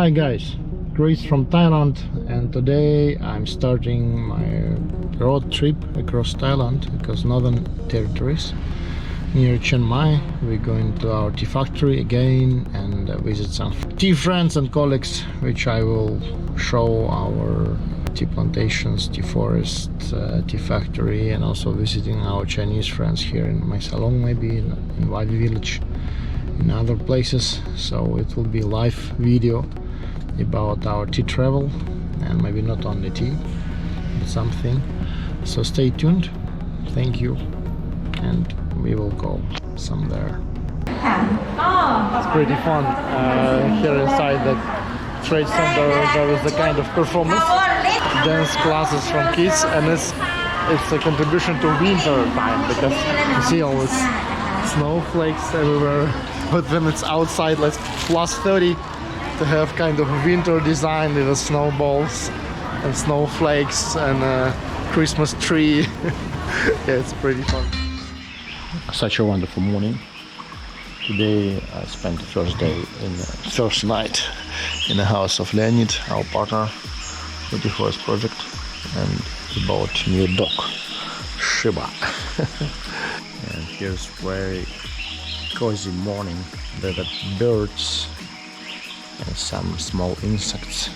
Hi guys, Chris from Thailand, and today I'm starting my road trip across Thailand, across northern territories near Chiang Mai. We're going to our tea factory again and visit some tea friends and colleagues, which I will show our tea plantations, tea forest, tea factory, and also visiting our Chinese friends here in my salon, maybe in Wavee village, in other places. So it will be a live video about our tea travel, and maybe not only tea but something. So stay tuned. Thank you, and we will go somewhere. It's pretty fun here inside the trade center. There is a kind of performance dance classes from kids, and it's a contribution to winter time because you see all these snowflakes everywhere. But when it's outside, like plus 30, to have kind of a winter design with the snowballs and snowflakes and a Christmas tree. Yeah, it's pretty fun. Such a wonderful morning. Today I spent the first night in the house of Leonid, our partner with the forest project, and he bought new dog, Shiba. And here's very cozy morning. There are birds and some small insects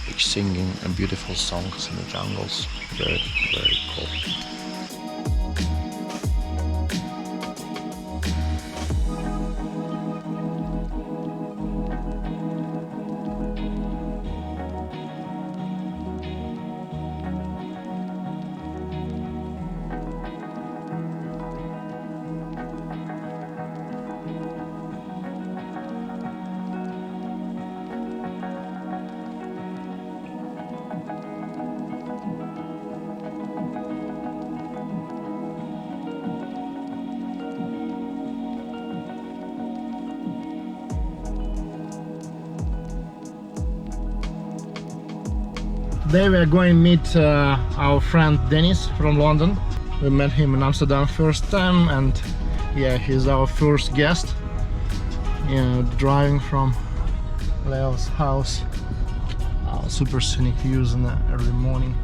which singing beautiful songs in the jungles. Very, very cool. Today we are going to meet our friend Dennis from London. We met him in Amsterdam first time, and yeah, he's our first guest. Driving from Leo's house, super scenic views in the early morning,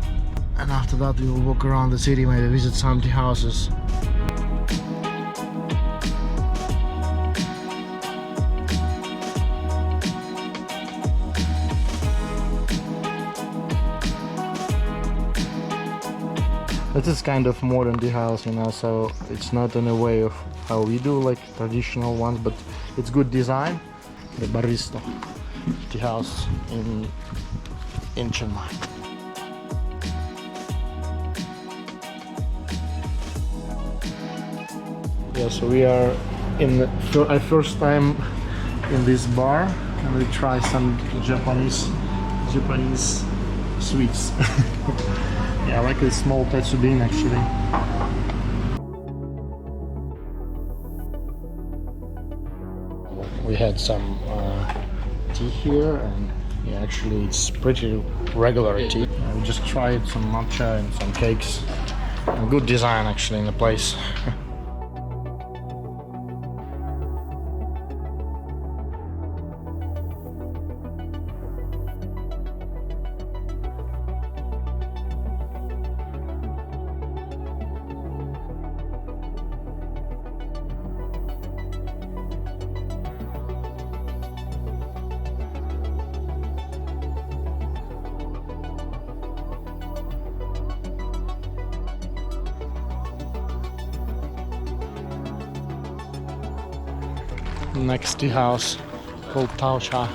and after that we will walk around the city, maybe visit some tea houses. This is kind of modern tea house, so it's not in a way of how we do like traditional ones, but it's good design. The Barista tea house in Chiang Mai. Yeah, so we are in first time in this bar, and we try some Japanese sweets. Yeah, I like a small bean actually. We had some tea here, and yeah, actually it's pretty regular tea. We just tried some matcha and some cakes. And good design actually in the place. Next tea house called Thai Lui Cha.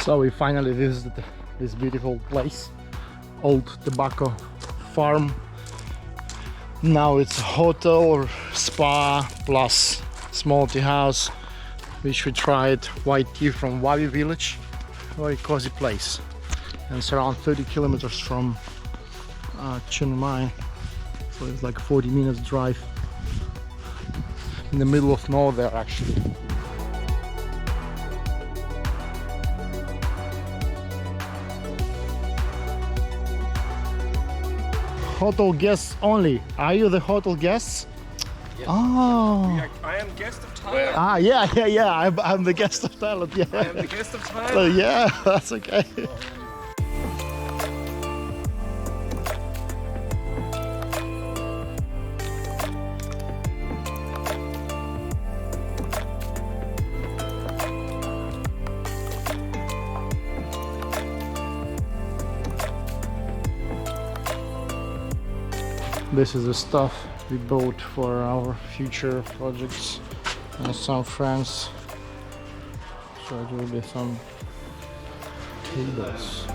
So we finally visited this beautiful place, old tobacco farm. Now it's a hotel or spa plus small tea house, which we tried white tea from Wavee village. Very cozy place, and it's around 30 kilometers from Chiang Mai, so it's like a 40 minutes drive in the middle of nowhere actually. Hotel guests only. Are you the hotel guests? Yes. Oh. I am guest of Thailand. Ah, yeah. I'm the guest of Thailand. Yeah. I am the guest of Thailand. Yeah, that's okay. This is the stuff we bought for our future projects and some friends. So it will be some tables.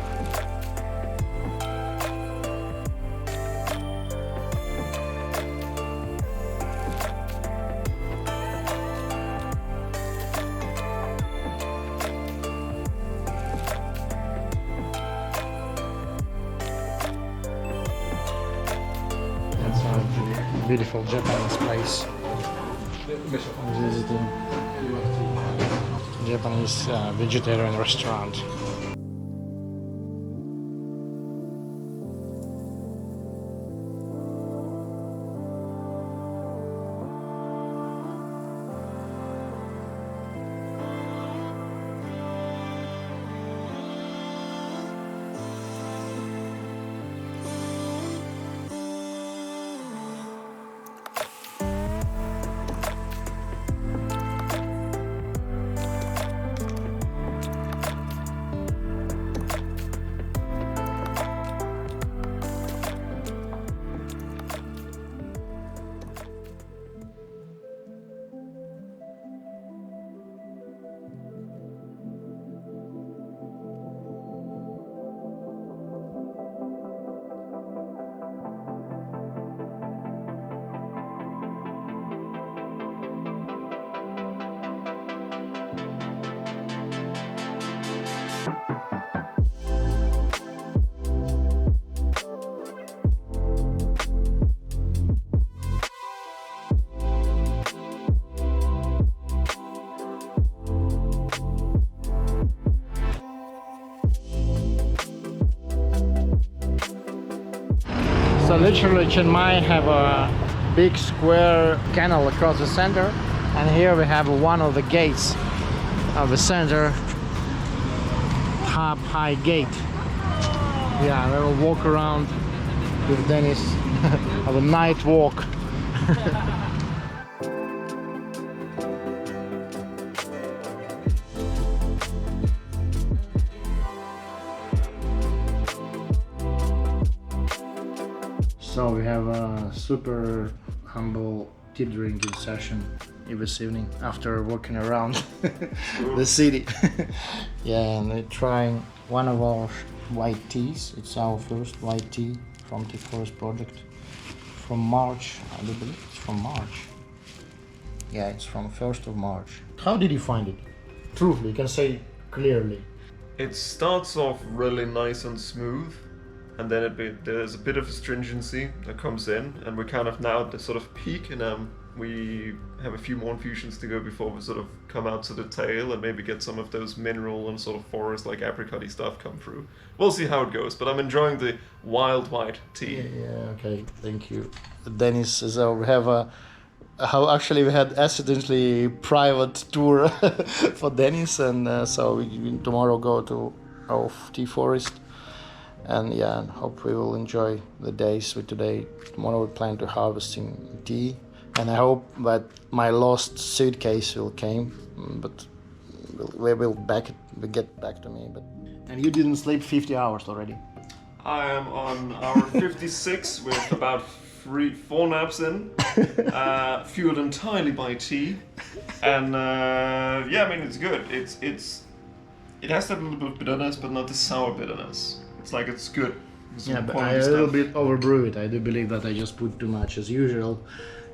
Beautiful Japanese place. Visiting Japanese vegetarian restaurant. So literally Chiang Mai have a big square canal across the center, and here we have one of the gates of the center, top high gate. Yeah, we will walk around with Dennis have a night walk. So we have a super humble tea drinking session this evening after walking around the city. Yeah, and we're trying one of our white teas. It's our first white tea from the forest project from March. I do believe it's from March. Yeah, it's from 1st of March. How did you find it? Truthfully, you can say clearly. It starts off really nice and smooth, and then there's a bit of astringency that comes in, and we're kind of now at the sort of peak, and we have a few more infusions to go before we sort of come out to the tail and maybe get some of those mineral and sort of forest like apricot-y stuff come through. We'll see how it goes, but I'm enjoying the wild white tea. Yeah, okay, thank you. Dennis, so we have how actually we had accidentally private tour for Dennis, and so we tomorrow go to our tea forest. And yeah, and hope we will enjoy the days with today. Tomorrow we plan to harvesting tea, and I hope that my lost suitcase will came, but will get back to me. But and you didn't sleep 50 hours already. I am on hour 56 with about 4 naps in, fueled entirely by tea, and yeah, I mean it's good. It has that little bit of bitterness, but not the sour bitterness. It's like it's good. It's Yeah, some but quality I a little stuff. bit overbrew it. I do believe that I just put too much as usual,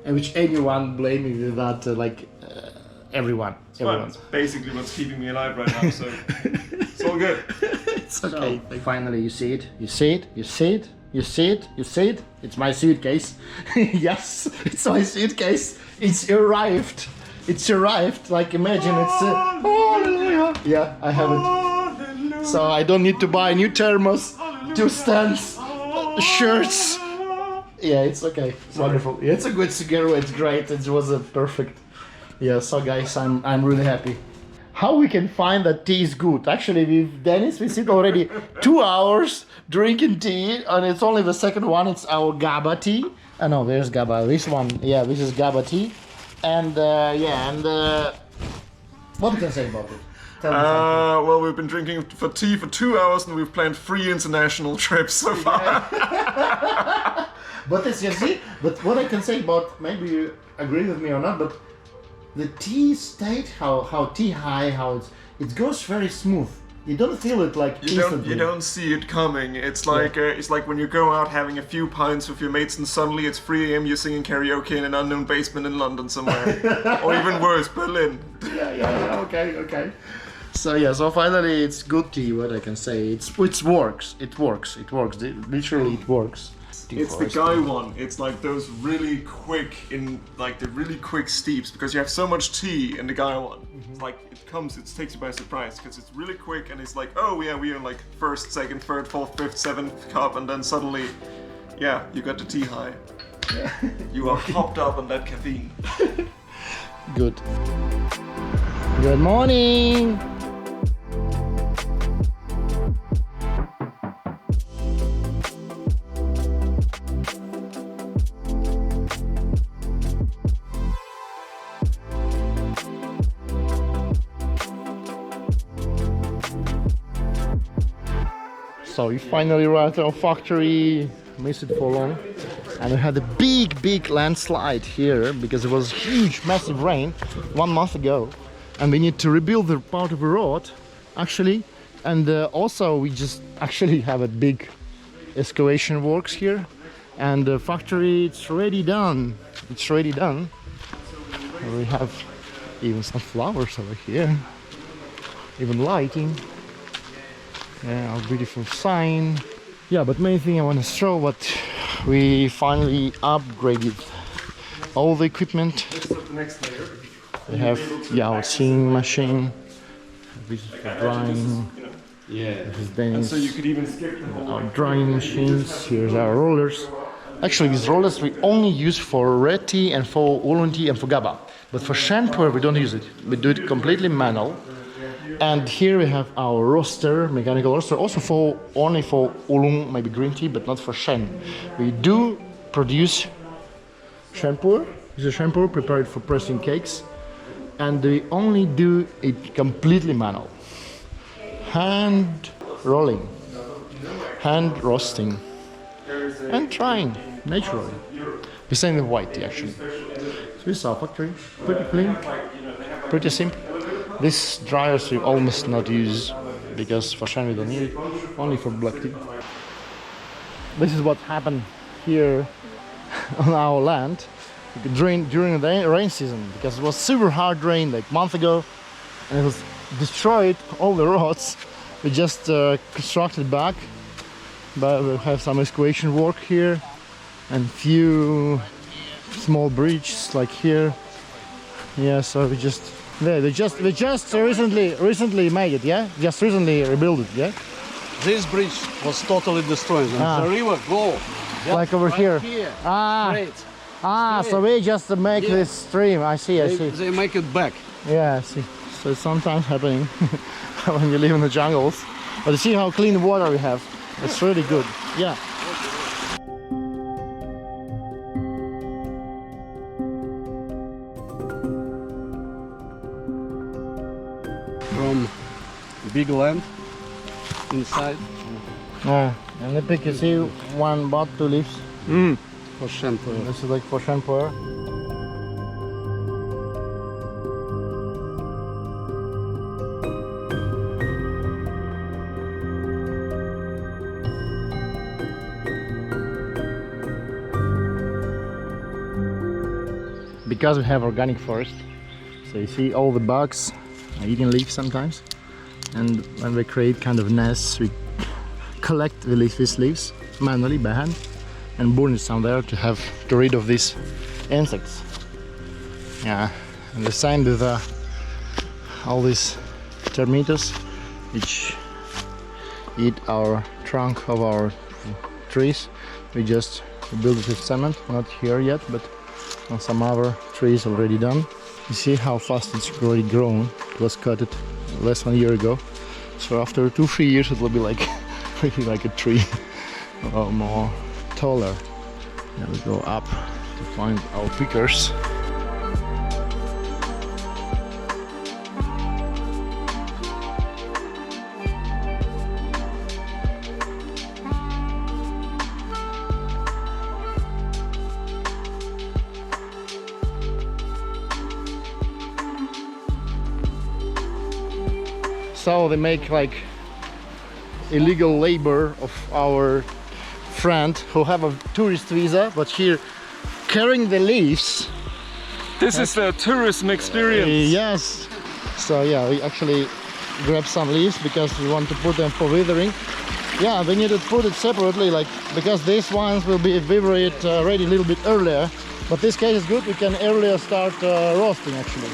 and which anyone blame me with that. Everyone. Fun. It's basically what's keeping me alive right now, so it's all good. It's okay. So, finally, you see it. You see it. You see it. You see it. You see it. It's my suitcase. Yes, it's my suitcase. It's arrived. It's arrived. Like imagine it's. Hallelujah. Yeah, I have it. So I don't need to buy new thermos, 2 stands, shirts. Yeah, it's okay. It's wonderful. Yeah, it's a good cigar. It's great. It was a perfect. Yeah, so guys, I'm really happy. How we can find that tea is good? Actually, with Dennis, we sit already 2 hours drinking tea, and it's only the second one. It's our GABA tea. Oh no, there's GABA. This one, yeah, this is GABA tea. And what can I say about it? Tell me something. Well, we've been drinking for tea for 2 hours, and we've planned 3 international trips so far. But it's, you see, but what I can say about, maybe you agree with me or not, but the tea state, how tea high, how it goes very smooth. You don't feel it like instantly. You don't see it coming. It's like it's like when you go out having a few pints with your mates and suddenly it's 3 a.m. you're singing karaoke in an unknown basement in London somewhere, or even worse, Berlin. Yeah. Okay. So yeah, so finally it's good tea. What I can say, it works. Literally, it works. It's the guy one. It's like those really quick the really quick steeps, because you have so much tea in the guy one. It's like it takes you by surprise because it's really quick and it's like, oh yeah, we're in like first, second, third, fourth, fifth, seventh cup, and then suddenly, yeah, you got the tea high. You are hopped up on that caffeine. Good. Good morning. So we finally arrived at our factory, missed it for long, and we had a big landslide here because it was huge, massive rain 1 month ago, and we need to rebuild the part of the road, actually, and also we just actually have a big excavation works here, and the factory, it's already done. We have even some flowers over here, even lighting. Yeah, our beautiful sign. Yeah, but main thing I want to show what we finally upgraded all the equipment. We have our sewing machine. This is for drying. This is Dennis. So you could even skip the whole our drying machines. Here's our rollers. Actually, these rollers we only use for red tea and for oolong tea and for GABA. But for shampoo we don't use it. We do it completely manual. And here we have our roaster, mechanical roaster, also only for oolong, maybe green tea, but not for sheng. We do produce shampoo. This is a shampoo prepared for pressing cakes, and we only do it completely manual. Hand rolling, hand roasting, and drying naturally. The same with white tea actually. So this is our factory, pretty clean, pretty simple. This dryers we almost not use because for sheng we don't need it, only for black tea. This is what happened here on our land during the rain season, because it was super hard rain like a month ago and it was destroyed all the roads. We just constructed back, but we have some excavation work here and few small bridges like here. Yeah, so we just recently made it, yeah? Just recently rebuilt it, yeah? This bridge was totally destroyed. The river go like over here. Straight. So we just make this stream. I see. They make it back. Yeah, I see. So it's sometimes happening when you live in the jungles. But you see how clean water we have. It's really good. Yeah. From big land inside. And the pick, you see one but 2 leaves. For shampoo. This is like for shampoo. because we have organic forest, so you see all the bugs are eating leaves sometimes, and when we create kind of nests, we collect these leaves manually by hand and burn it somewhere to have to rid of these insects. Yeah, and the same with all these termites which eat our trunk of our trees. We just build it with cement, not here yet, but on some other trees already done. You see how fast it's already grown. It was cut less than a year ago, so after 2-3 years it will be like really like a tree or more taller. Now we go up to find our pickers. So they make like illegal labor of our friend who have a tourist visa, but here carrying the leaves. This is the tourism experience. Yes. So yeah, we actually grab some leaves because we want to put them for withering. Yeah, we need to put it separately, like because these ones will be withered ready a little bit earlier. But this case is good. We can earlier start roasting actually.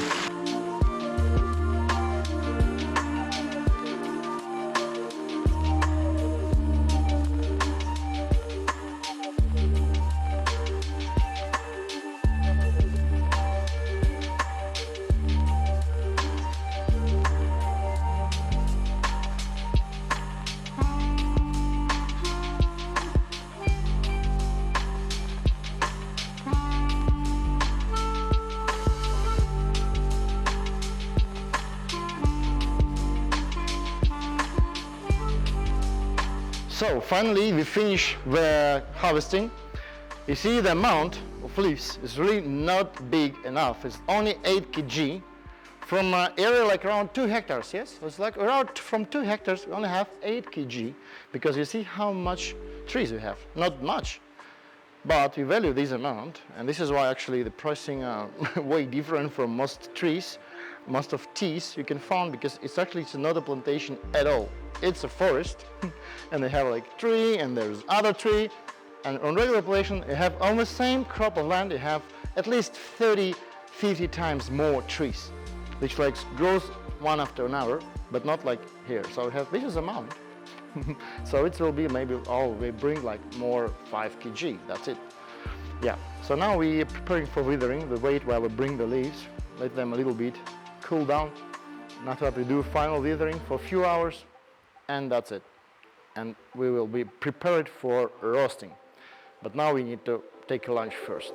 So finally we finish the harvesting. You see the amount of leaves is really not big enough. It's only 8 kg from an area like around 2 hectares, yes? It's like around from 2 hectares we only have 8 kg because you see how much trees we have. Not much, but we value this amount, and this is why actually the pricing are way different from most trees, most of teas you can find, because it's not a plantation at all. It's a forest and they have like tree and there's other tree, and on regular plantation you have almost same crop of land, you have at least 30-50 times more trees, which like grows one after another, but not like here. So we have this amount. So it will be maybe, we bring like more 5 kg, that's it. Yeah, so now we are preparing for withering. We wait while we bring the leaves, let them a little bit cool down. After that we do final withering for a few hours, and that's it. And we will be prepared for roasting. But now we need to take a lunch first.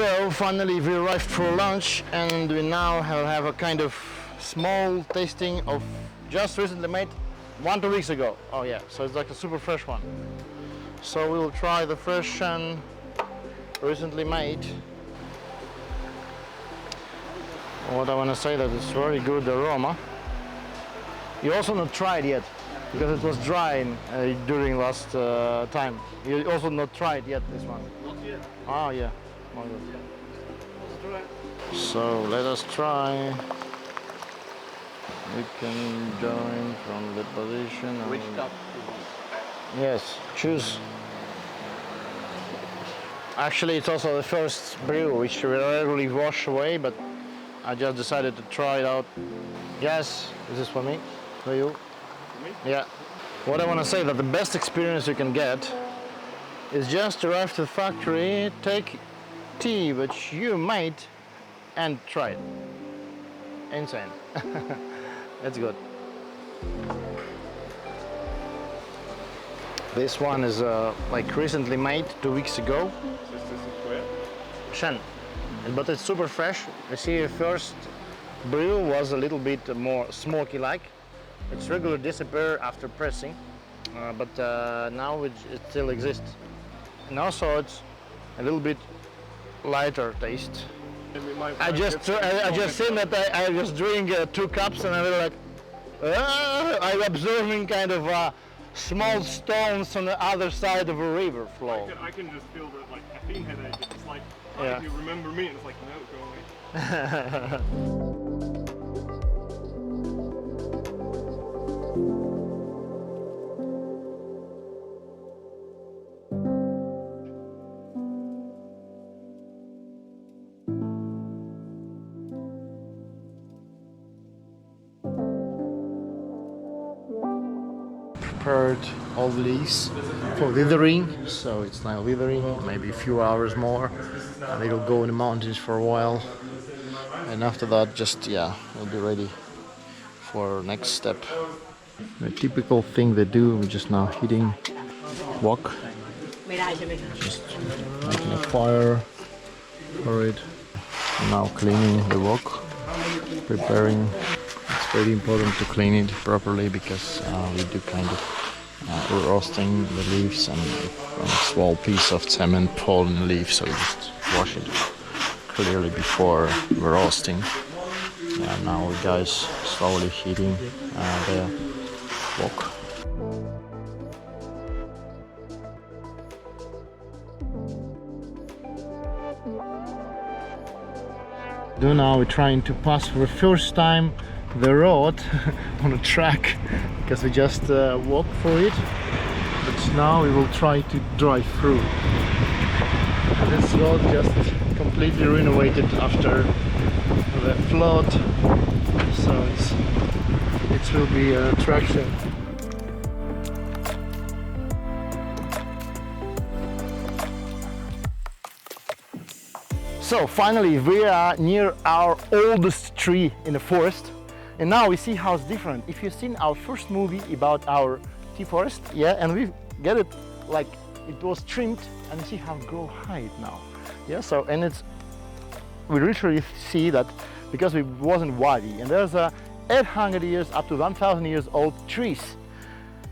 So finally we arrived for lunch, and we now have a kind of small tasting of just recently made 1-2 weeks ago. Oh yeah, so it's like a super fresh one. So we will try the fresh sheng recently made. What I want to say that it's very good aroma. You also not tried yet because it was dry during last time. You also not tried yet this one. Not yet. Oh yeah. Oh, Let's try. So let us try. We can join from the position. Which cup? Yes, choose. Actually, it's also the first brew which we rarely wash away, but I just decided to try it out. Yes, this is for me, for you. For me? Yeah. What I want to say that the best experience you can get is just to arrive to the factory, take tea which you made, and try it. Insane. That's good. This one is like recently made 2 weeks ago. This is puer. Sheng. But it's super fresh. I see the first brew was a little bit more smoky like. It's regular disappear after pressing. but now it still exists. And also it's a little bit lighter taste. I just seen that I just drink 2 cups and I was like, I'm observing kind of small stones on the other side of a river flow. I can just feel that like caffeine headache. It's like, Yeah. you remember me, and it's like, no, go away. Prepared all the leaves for withering, so it's now withering, maybe a few hours more, and it'll go in the mountains for a while, and after that just we'll be ready for next step. The typical thing they do, we're just now heating wok, just making a fire for it, and now cleaning the wok, preparing. It's very important to clean it properly because we do kind of roasting the leaves and a small piece of cement fall in the leaf, so we just wash it clearly before roasting. And now we guys slowly heating the wok. Now we're trying to pass for the first time the road on a track because we just walked for it, but now we will try to drive through. This road just completely renovated after the flood, so it will be an attraction. So finally we are near our oldest tree in the forest, and now we see how it's different. If you've seen our first movie about our tea forest, and we get it like it was trimmed, and you see how it grow high now. So and we literally see that because it wasn't Wavee, and there's 800 years up to 1,000 years old trees,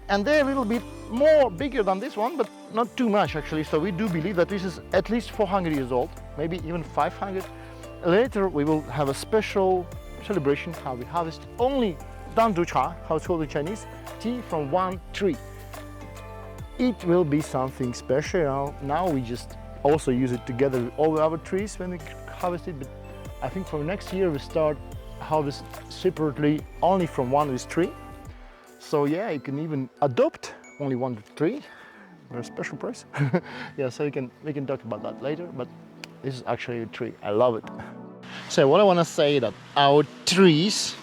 and they're a little bit more bigger than this one, but not too much actually. So we do believe that this is at least 400 years old, maybe even 500. Later we will have a special celebration how we harvest only Thai Lui Cha, how it's called in Chinese, tea from one tree. It will be something special. Now we just also use it together with all the other trees when we harvest it, but I think from next year we start harvest separately only from one with tree. So you can even adopt only one tree for a special price. So we can talk about that later, but this is actually a tree. I love it. So what I want to say that our trees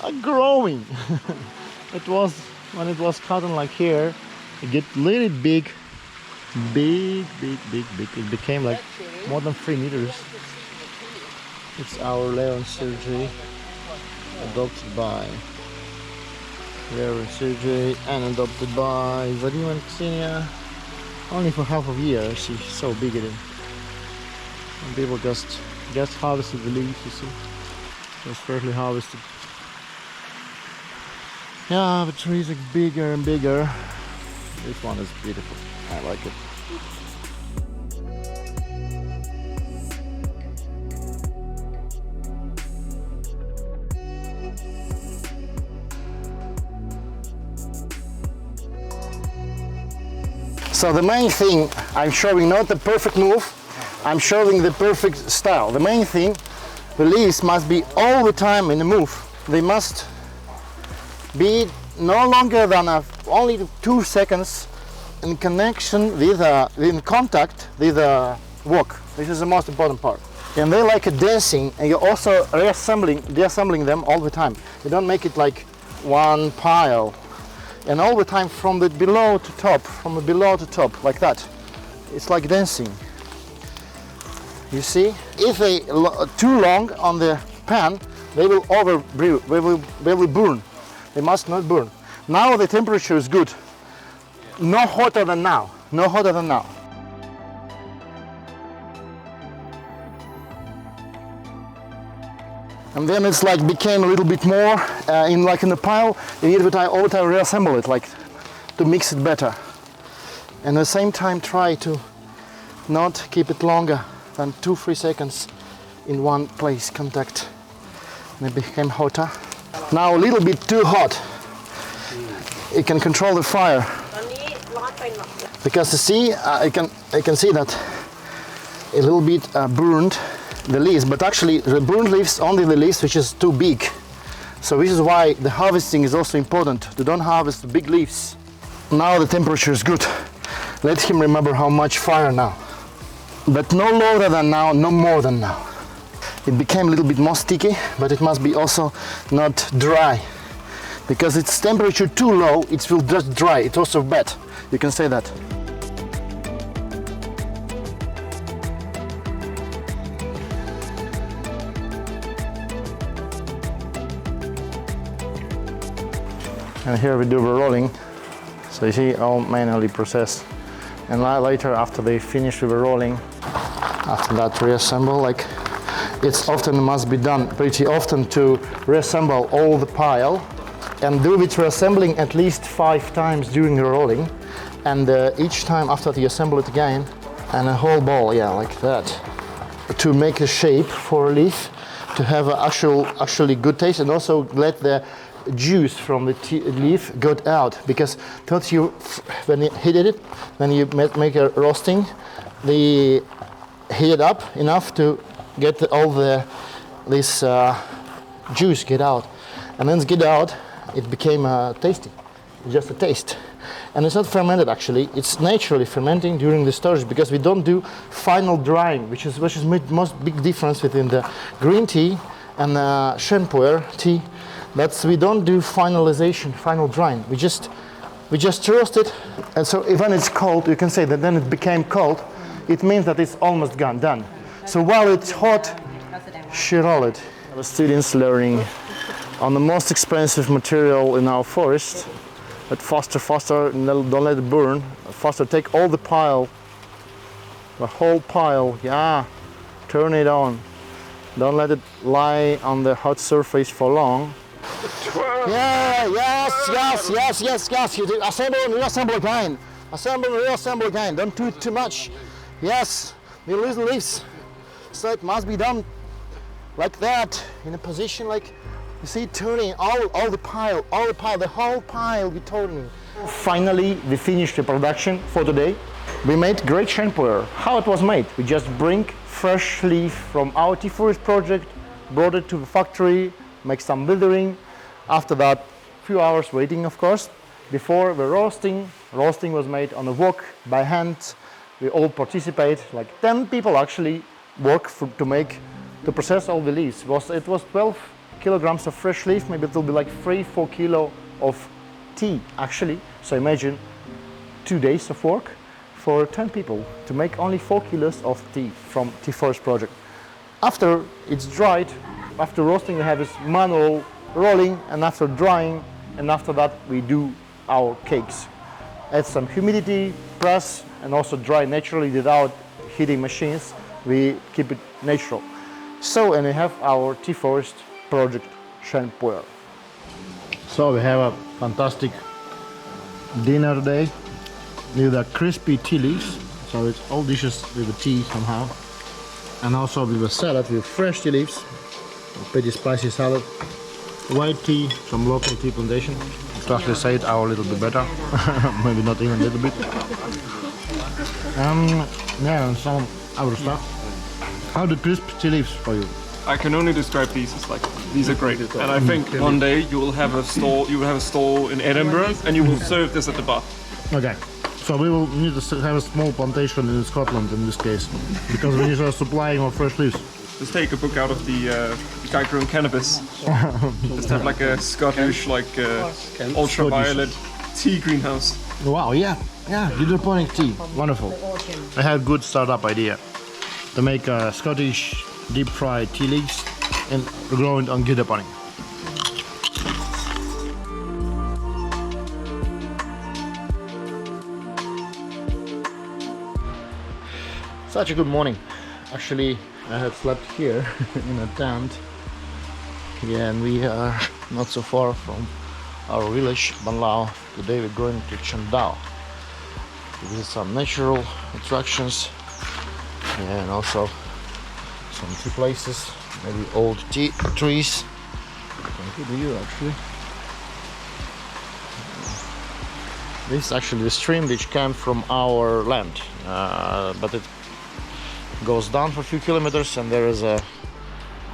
are growing. It was when it was cotton like here, it get really big. It became like more than 3 meters. It's our Leon Sergey, adopted by Sergey and adopted by Vadim and Ksenia only for half a year. She's so big at it. And people just harvested the leaves, you see. Just freshly harvested. The trees are bigger and bigger. This one is beautiful. I like it. So the main thing, I'm showing not the perfect move, I'm showing the perfect style. The main thing, the leaves must be all the time in the move. They must be no longer than only 2 seconds in connection with, in contact with the wok. This is the most important part. And they like a dancing, and you're also reassembling them all the time. You don't make it like one pile. And all the time from the below to top, like that. It's like dancing. You see? If they too long on the pan, they will they will burn. They must not burn. Now the temperature is good. No hotter than now. No hotter than now. And then it's like became a little bit more in the pile. You need to all the time reassemble it, like to mix it better. And at the same time try to not keep it longer than 2-3 seconds in one place contact. And it became hotter. Now a little bit too hot. You can control the fire. Because you see, I can see that a little bit burned the leaves, but actually the burned leaves only the leaves which is too big. So this is why the harvesting is also important. To don't harvest the big leaves. Now the temperature is good. Let him remember how much fire now. But no lower than now, no more than now. It became a little bit more sticky, but it must be also not dry. Because its temperature too low, it will just dry. It's also bad. You can say that. And here we do the rolling. So you see, all manually processed. And later, after they finish with the rolling, after that reassemble, like it's often must be done pretty often to reassemble all the pile, and do it reassembling at least 5 times during the rolling, and each time after you assemble it again, and a whole ball, yeah, like that, to make a shape for a leaf, to have an actually good taste, and also let the juice from the leaf got out, because thought you when you heated it, when you make a roasting, the heat it up enough to get all this juice get out, and then get out, it became tasty, just a taste. And it's not fermented actually, it's naturally fermenting during the storage, because we don't do final drying, which is most big difference between the green tea and the sheng puer tea. We don't do finalization, final drying. We just roast it, and so when it's cold, you can say that then it became cold. It means that it's almost done. So while it's hot, she roll it. The students learning on the most expensive material in our forest. But faster, don't let it burn. Faster, take all the pile, the whole pile. Yeah, turn it on. Don't let it lie on the hot surface for long. Yeah, yes. You do assemble and reassemble again. Assemble and reassemble again. Don't do it too much. Yes, the little leaves. So it must be done like that, in a position like, you see, turning all the pile, the whole pile we turning. Finally, we finished the production for today. We made great sheng puer. How it was made? We just bring fresh leaf from our tea forest project, brought it to the factory, make some withering. After that, few hours waiting, of course. Before the roasting was made on a wok by hand. We all participate, like 10 people actually work to process all the leaves. It was 12 kilograms of fresh leaf, maybe it will be like 3-4 kilo of tea actually. So imagine 2 days of work for 10 people to make only 4 kilos of tea from tea forest project. After it's dried, after roasting we have this manual rolling, and after drying, and after that we do our cakes. Add some humidity, press, and also dry naturally without heating machines. We keep it natural. So, and we have our tea forest project sheng puer. So we have a fantastic dinner today with the crispy tea leaves. So it's all dishes with the tea somehow, and also with a salad with fresh tea leaves, a pretty spicy salad, white tea, some local tea plantation. To actually say it our a little bit better, maybe not even a little bit. Yeah, and some other stuff. How the crisp tea leaves for you? I can only describe these as like, these are great. And I think one day you will have a stall in Edinburgh, and you will serve this at the bar. Okay. So we will need to have a small plantation in Scotland in this case, because we need to supplying of fresh leaves. Just take a book out of the guy growing cannabis. Just have like a Scottish, ultraviolet tea greenhouse. Wow, yeah, hydroponic tea, wonderful. I had a good startup idea to make a Scottish deep fried tea leaves and grow it on hydroponic. Such a good morning. Actually, I had slept here in a tent. Yeah, and we are not so far from our village, Ban Lao. Today we're going to Chiang Dao to visit some natural attractions and also some tea places, maybe old tea trees. Good view actually. This is actually the stream which came from our land, but it goes down for a few kilometers and there is a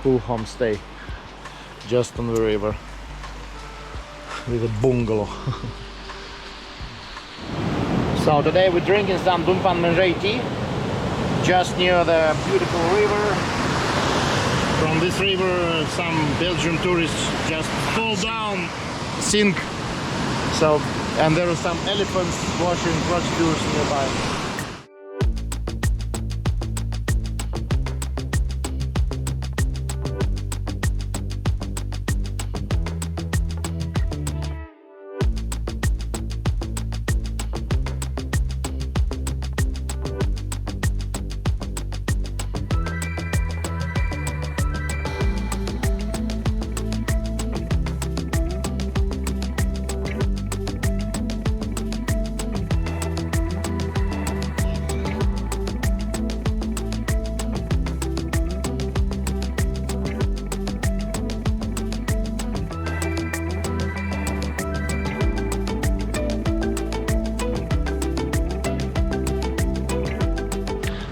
cool homestay just on the river with a bungalow. So today we're drinking some Moychay tea just near the beautiful river. From this river some Belgian tourists just fall down, sink. So, and there are some elephants washing procedures nearby.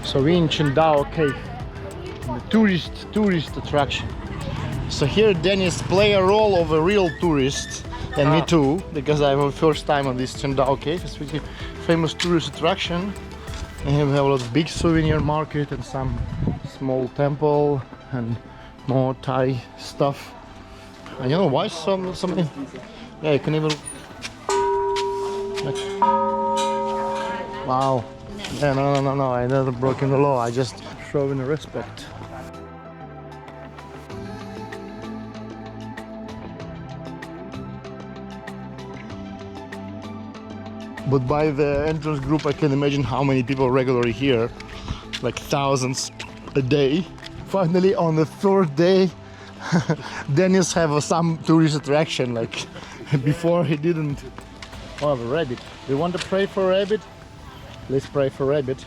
So we're in Chiang Dao Cave, the tourist attraction. So here Dennis play a role of a real tourist, and me too, because I'm the first time on this Chiang Dao Cave. It's a famous tourist attraction. And here we have a lot of big souvenir market and some small temple and more Thai stuff. And you know why something? Yeah, you can even. Wow. Yeah, no, I never broken the law, I just showing the respect. But by the entrance group I can imagine how many people regularly here, like thousands a day. Finally on the third day Dennis have some tourist attraction, like before he didn't. Oh, a rabbit. Do you want to pray for a rabbit? Let's pray for rabbit.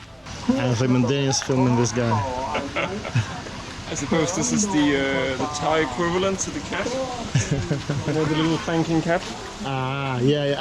And I'm Dennis filming this guy. I suppose this is the Thai equivalent to the cat. You know, the little thanking cat. Yeah.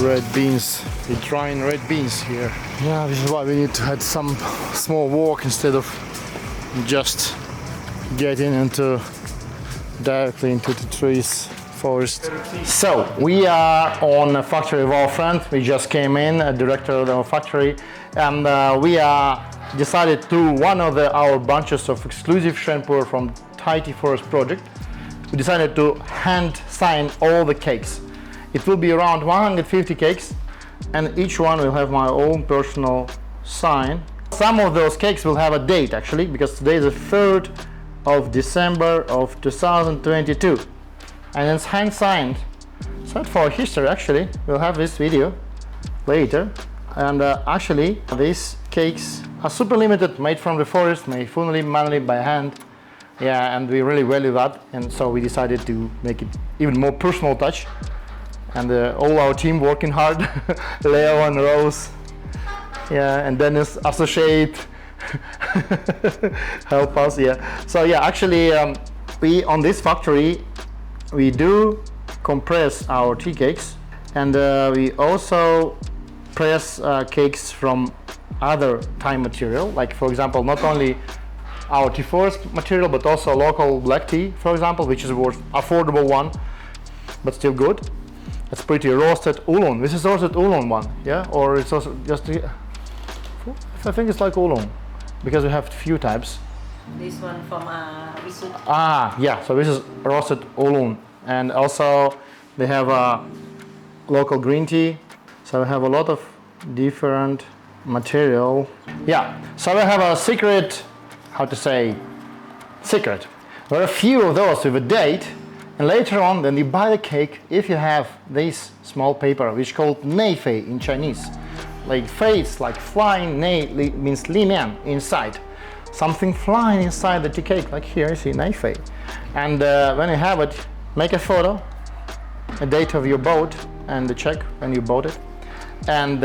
red beans. We're trying red beans here. Yeah, this is why we need to have some small walk instead of just getting directly into the trees. Forest. So we are on a factory of our friend. We just came in, a director of our factory, and we decided to do one of our bunches of exclusive sheng puer from Thai Tea Forest project. We decided to hand sign all the cakes. It will be around 150 cakes, and each one will have my own personal sign. Some of those cakes will have a date actually, because today is the 3rd of December of 2022. And it's hand signed. So for history actually, we'll have this video later. And actually these cakes are super limited, made from the forest, made fully manually by hand. Yeah, and we really value that, and so we decided to make it even more personal touch. And all our team working hard, Leo and Rose, yeah, and Dennis, associate, help us, yeah. So yeah, actually we on this factory, we do compress our tea cakes, and we also press cakes from other Thai material, like for example, not only our tea forest material, but also local black tea, for example, which is a more affordable one, but still good. It's pretty roasted oolong. This is roasted oolong one, yeah? Or it's also just, I think it's like oolong, because we have few types. This one from Visut. Ah, yeah, so this is roasted oolong. And also they have local green tea. So we have a lot of different material. Yeah, so we have a secret, how to say, secret. There are a few of those with a date, and later on then you buy the cake if you have this small paper, which is called nei fei in Chinese. Like face, like flying, nei means li mian, inside. Something flying inside the tea cake, like here you see nei fei. And when you have it, make a photo, a date of your boat, and the check when you bought it. And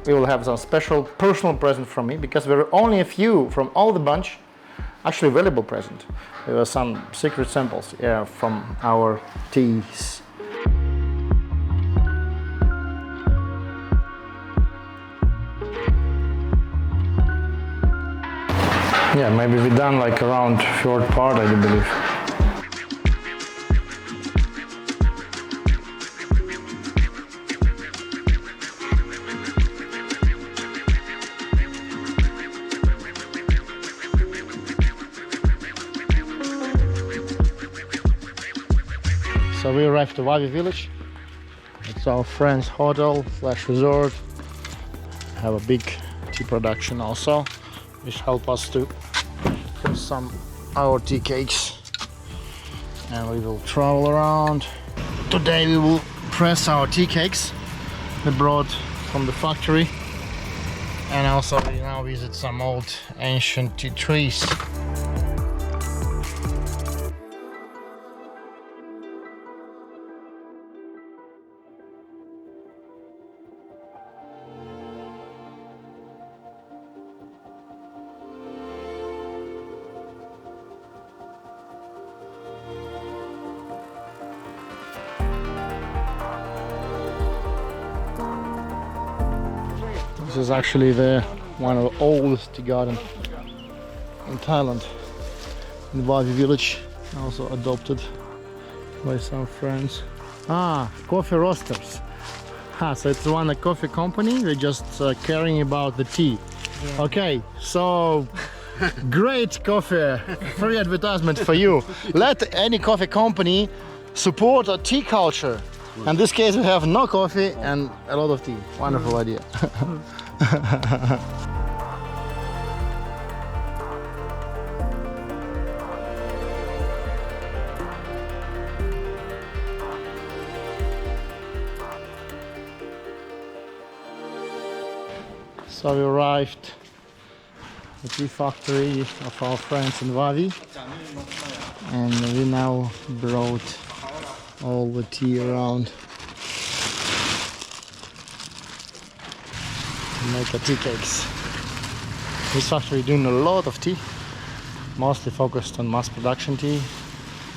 we will have some special personal present from me, because there are only a few from all the bunch actually valuable present. There were some secret samples from our teas. Yeah, maybe we done like around 3rd part, I do believe. So we arrived to Wavee village. It's our friend's hotel / resort. Have a big tea production also, which help us to press some our tea cakes. And we will travel around. Today we will press our tea cakes we brought from the factory. And also we now visit some old ancient tea trees. This is actually one of the oldest tea gardens in Thailand, in Wavee village, also adopted by some friends. Ah, coffee roasters. So it's a coffee company, they're just caring about the tea. Yeah. Okay, so great coffee, free advertisement for you. Let any coffee company support a tea culture. In this case we have no coffee and a lot of tea. Wonderful idea. So we arrived at the tea factory of our friends in Wavee, and we now brought all the tea around to make the tea cakes. This factory doing a lot of tea, mostly focused on mass production tea,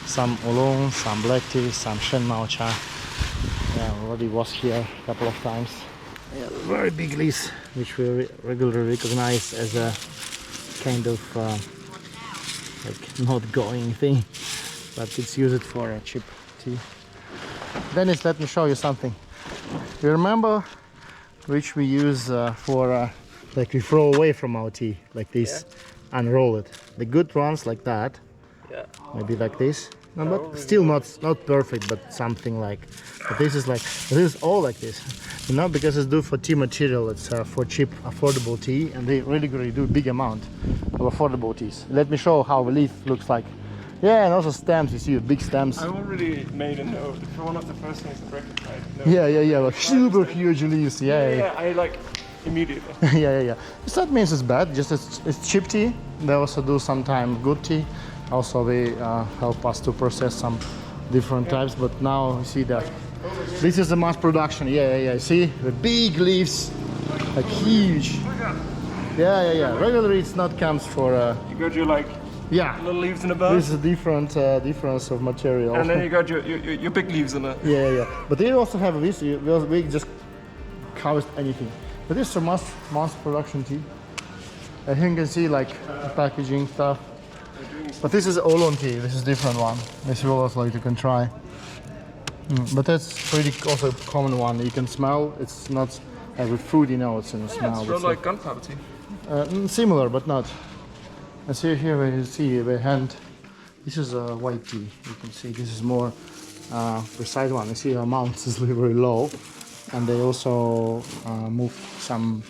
some oolong, some black tea, some Moychay. Yeah, already was here a couple of times. Yeah, very big leaves, which we regularly recognize as a kind of like not going thing, but it's used for a cheap tea. Dennis, let me show you something. You remember which we use for like we throw away from our tea, like this, unroll it. The good ones like that, maybe like this. No, but still not perfect, but something like. But this is all like this, you know, because it's due for tea material. It's for cheap, affordable tea, and they really do big amount of affordable teas. Let me show how the leaf looks like. Yeah, and also stems. You see the big stems. I already made a note. One of the first things to recognize. No. Yeah, like super huge leaves. Yeah. I like immediately. yeah. So that means it's bad. Just it's cheap tea. They also do sometimes good tea. Also, they help us to process some different types. But now you see that this is the mass production. Yeah. See the big leaves, like huge. Yeah. Regularly, it's not comes for. You got your like. Yeah. Little leaves in the bud. This is a different difference of material. And then you got your big leaves in it. Yeah. But they also have this. We just harvest anything. But this is a mass production tea. I think you can see like the packaging stuff. But this is oolong tea. This is a different one. This will also like you can try. But that's pretty also a common one. You can smell. It's not every food, you know. It's in the smell. It's like gunpowder tea. Similar, but not. And see here where you see the hand. This is a white tea. You can see this is more precise one. You see the amount is very low, and they also move some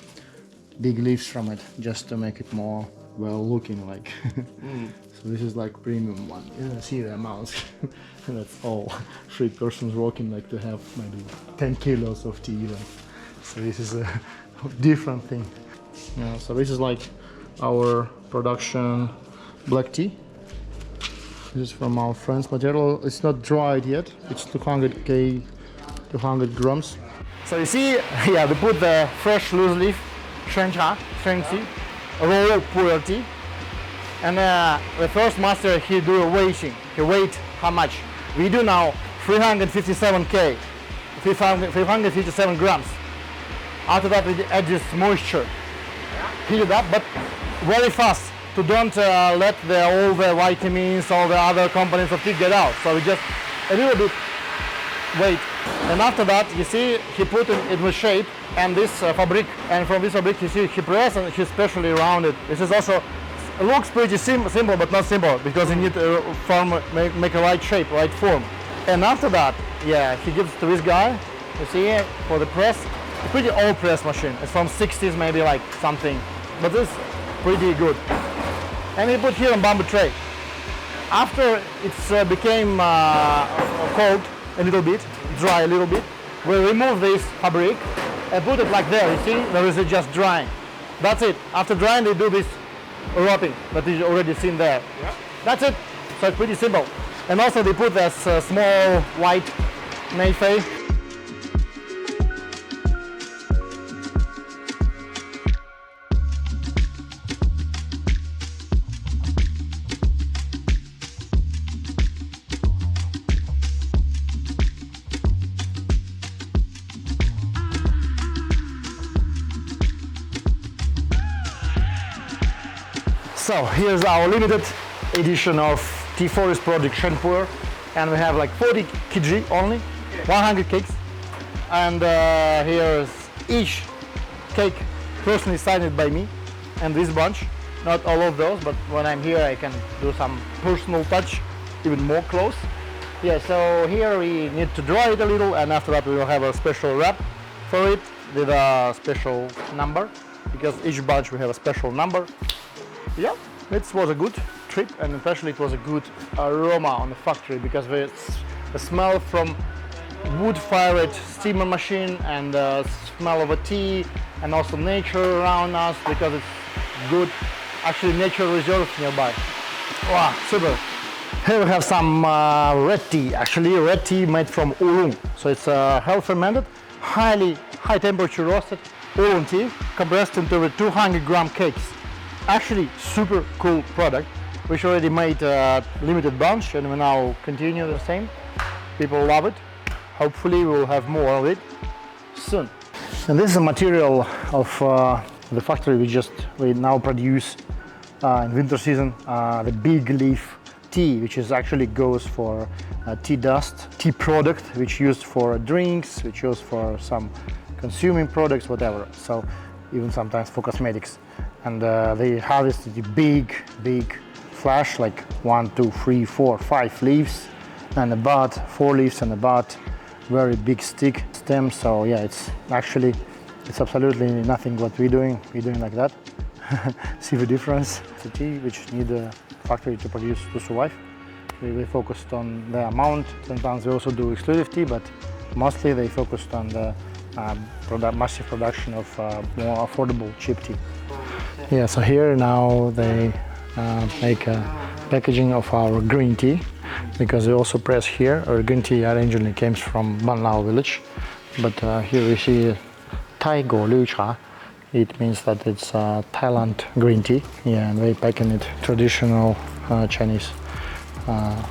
big leaves from it just to make it more well looking like. So this is like premium one. You can see the amounts. And that's all 3 persons working like to have maybe 10 kilos of tea. So this is a different thing. Yeah, so this is like our production black tea. This is from our friend's material. It's not dried yet. It's 200 grams. So you see, yeah, they put the fresh loose leaf, sheng tea, raw puer tea. And the first master, he do a weighing. He weighed how much? We do now 357 grams. After that, we add this moisture. Heat it up, but very fast to don't let all the vitamins, all the other components of tea get out. So we just a little bit wait. And after that, you see, he put it in the shape and this fabric. And from this fabric, you see, he press and he specially rounded. This is also looks pretty simple, but not simple because you need to make a right shape, right form. And after that, yeah, he gives to this guy. You see, for the press, a pretty old press machine. It's from 60s, maybe like something, but this is pretty good. And he put here on bamboo tray. After it's became cold a little bit, dry a little bit, we remove this fabric and put it like there. You see, there is just drying. That's it. After drying, they do this wrapping that is already seen there. Yeah. That's it. So it's pretty simple. And also they put this small white Moychay. So here's our limited edition of Tea Forest Project Sheng Puer, and we have like 40 kg only, 100 cakes, and here's each cake personally signed by me, and this bunch, not all of those, but when I'm here I can do some personal touch, even more close. Yeah, so here we need to dry it a little, and after that we will have a special wrap for it with a special number, because each bunch we have a special number. Yeah, it was a good trip, and especially it was a good aroma on the factory because the smell from wood-fired steamer machine and the smell of a tea and also nature around us because it's good, actually nature reserve nearby. Wow, super. Here we have some red tea, actually red tea made from oolong. So it's hell fermented, high temperature roasted oolong tea compressed into the 200 gram cakes. Actually super cool product, which already made a limited bunch and we now continue the same. People love it. hopefully we'll have more of it soon. And this is a material of the factory we now produce in winter season, the big leaf tea, which is actually goes for tea dust, tea product, which used for drinks, which used for some consuming products, whatever. So even sometimes for cosmetics. And they harvest the big flash, like 1, 2, 3, 4, 5 leaves and about 4 leaves and about very big stick stem. So yeah, it's absolutely nothing what we're doing like that. See the difference? It's a tea which need a factory to produce to survive. We focused on the amount. Sometimes we also do exclusive tea, but mostly they focused on the massive production of more affordable cheap tea. Yeah, so here now they make a packaging of our green tea, because we also press here. Our green tea originally came from Ban Lao village, but here we see Thai Lui Cha. It means that it's Thailand green tea. Yeah, and they packing it traditional Chinese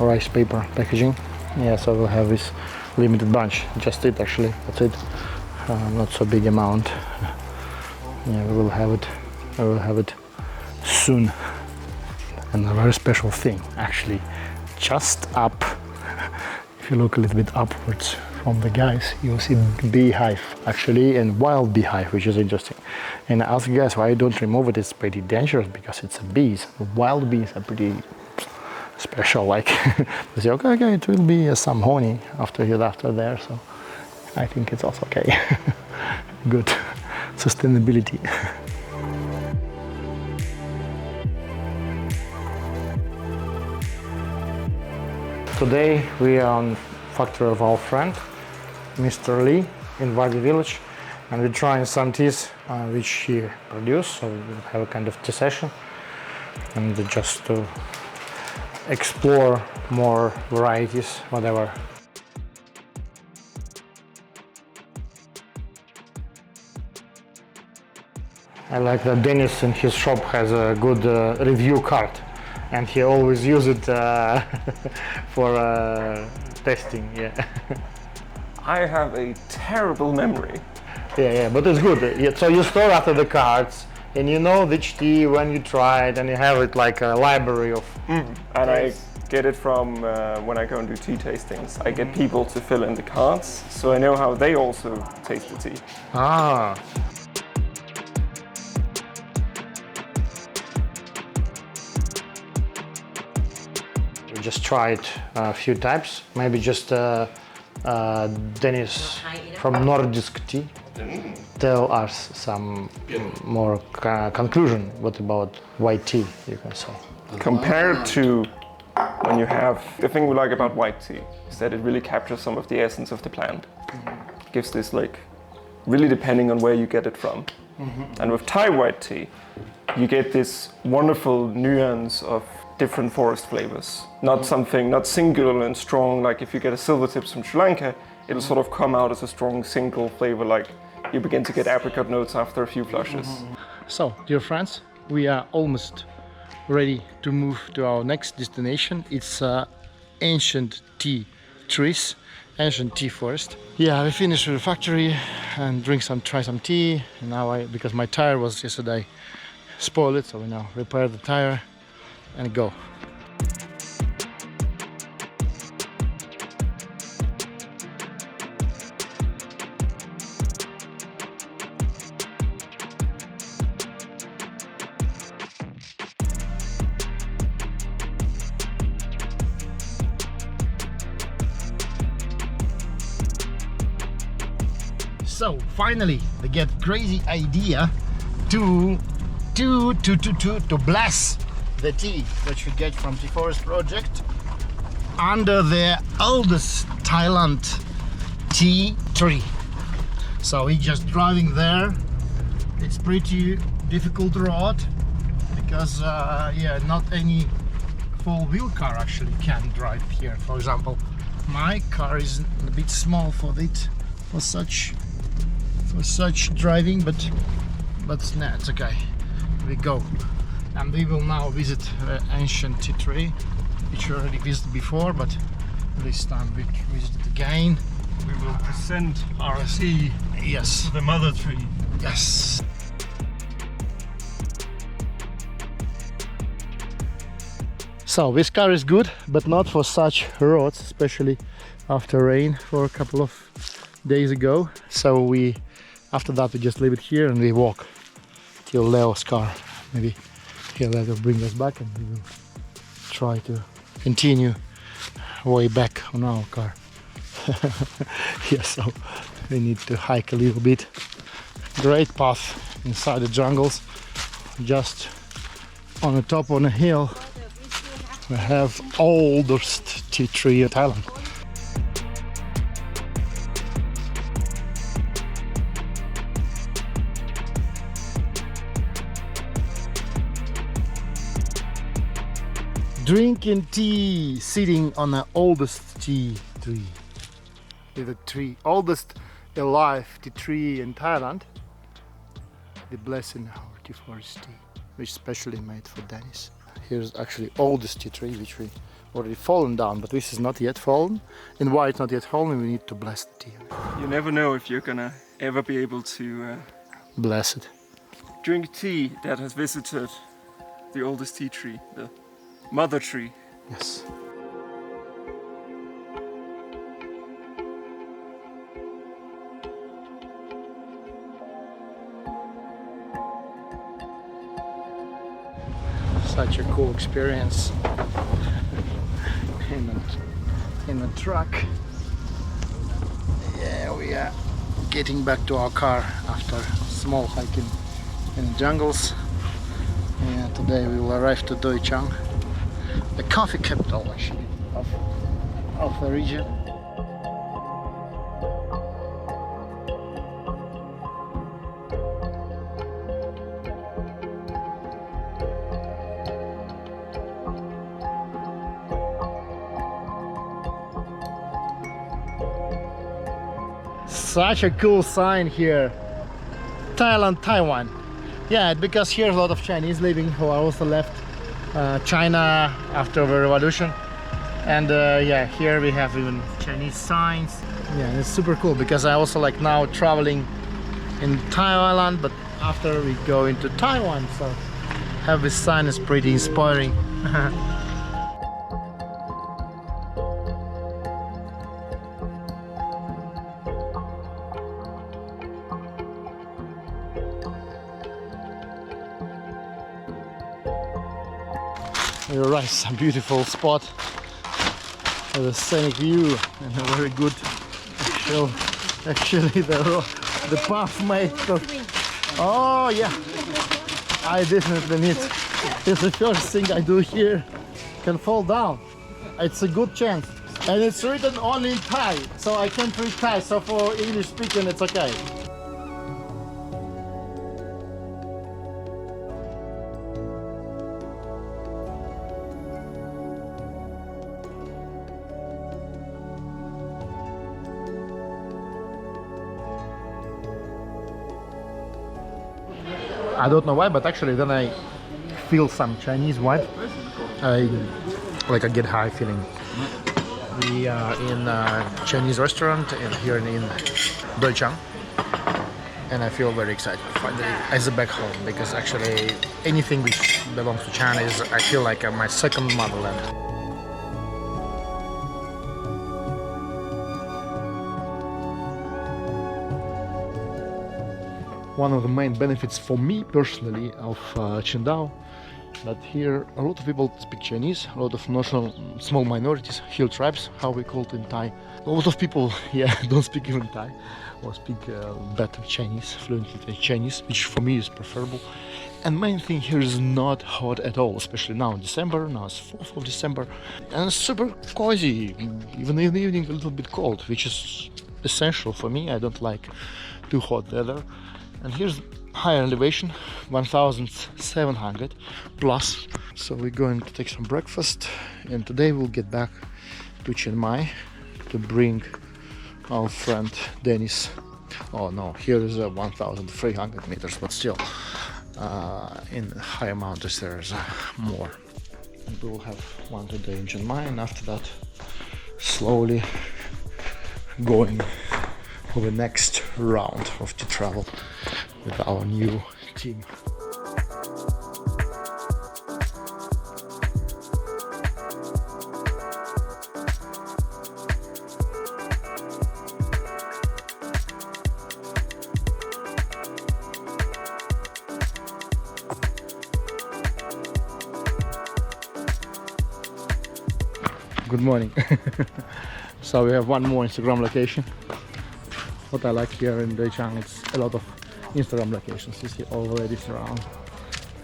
rice paper packaging. Yeah, so we'll have this limited bunch, just it actually, that's it. Not so big amount. Yeah, we will have it soon. And a very special thing, actually, just up, if you look a little bit upwards from the guys, you'll see beehive actually, and wild beehive, which is interesting. And I ask you guys why you don't remove it. It's pretty dangerous because it's bees. Wild bees are pretty special, like they say, okay, it will be some honey after there, so I think it's also okay. Good sustainability. Today we are on factory of our friend Mr. Lee in Wavee village, and we're trying some teas which he produced. So we'll have a kind of tea session and just to explore more varieties, whatever. I like that Dennis in his shop has a good review card, and he always use it for testing. Yeah. I have a terrible memory. Yeah, but it's good. Yeah, so you store after the cards, and you know which tea when you try it, and you have it like a library of. And I get it from when I go and do tea tastings. I get people to fill in the cards, so I know how they also taste the tea. Ah. We just tried a few types. Maybe just Dennis from Nordisk Tea. Tell us some more conclusion. What about white tea, you can say? Compared to when you have, the thing we like about white tea is that it really captures some of the essence of the plant. Gives this, like, really depending on where you get it from. And with Thai white tea, you get this wonderful nuance of different forest flavors. Not something, not singular and strong, like if you get a silver tips from Sri Lanka, it'll sort of come out as a strong single flavor, like you begin to get apricot notes after a few flushes. So, dear friends, we are almost ready to move to our next destination. It's ancient tea trees, ancient tea forest. Yeah, we finished with the factory and try some tea. And now because my tire was yesterday spoiled, so we now repair the tire and go. So finally we get crazy idea to bless the tea that we get from the forest project under the oldest Thailand tea tree. So we're just driving there. It's pretty difficult road because yeah, not any four-wheel car actually can drive here. For example, my car is a bit small for it, for such driving, but nah, it's okay. We go. And we will now visit ancient tea tree, which we already visited before, but this time we visit it again. we will present RSE Yes. to the mother tree. Yes. So this car is good, but not for such roads, especially after rain for a couple of days ago. So after that we just leave it here and we walk till Leo's car. Maybe he'll let us bring us back and we will try to continue way back on our car. Yeah, so we need to hike a little bit. Great path inside the jungles, just on the top on a hill. We have oldest tea tree in Thailand. Drinking tea, sitting on the oldest tea tree. The tree, oldest alive tea tree in Thailand. The blessing our tea forest tea, which is specially made for Dennis. Here's actually oldest tea tree, which we already fallen down, but this is not yet fallen. And why it's not yet fallen, we need to bless the tea. You never know if you're gonna ever be able to Bless it. drink tea that has visited the oldest tea tree, the mother tree. Yes. Such a cool experience in a truck. Yeah, we are getting back to our car after small hiking in the jungles. Yeah, today we will arrive to Doi Chiang, the coffee capital actually of the region. Such a cool sign here. Thailand, Taiwan. Yeah, because here's a lot of Chinese living who are also left China after the revolution. And yeah, here we have even Chinese signs. Yeah, it's super cool because I also like now traveling in Thailand, but after we go into Taiwan, so have this sign is pretty inspiring. We arrived at a beautiful spot with a scenic view and a very good actually the path made. Oh yeah, I definitely need. It's the first thing I do here. Can fall down. It's a good chance, and it's written only in Thai, so I can't read Thai. So for English speaking, it's okay. I don't know why, but actually then I feel some Chinese vibe. I get high feeling. We are in a Chinese restaurant here in Doi Chiang, and I feel very excited finally as a back home, because actually anything which belongs to China is, I feel like my second motherland. One of the main benefits for me personally of Chiang Dao, that here a lot of people speak Chinese, a lot of small minorities, hill tribes, how we call it in Thai. A lot of people, yeah, don't speak even Thai, or speak better Chinese, fluently Chinese, which for me is preferable. And main thing here is not hot at all, especially now in December. Now it's 4th of December, and it's super cozy, even in the evening a little bit cold, which is essential for me. I don't like too hot weather. And here's higher elevation, 1,700 plus. So we're going to take some breakfast, and today we'll get back to Chiang Mai to bring our friend Dennis. Oh no, here is 1,300 meters, but still in higher mountains there's more. And we'll have one today in Chiang Mai, and after that slowly going for the next round of the travel with our new team. Good morning. So we have one more Instagram location. What I like here in Chiang, it's a lot of Instagram locations. You see all the ladies around.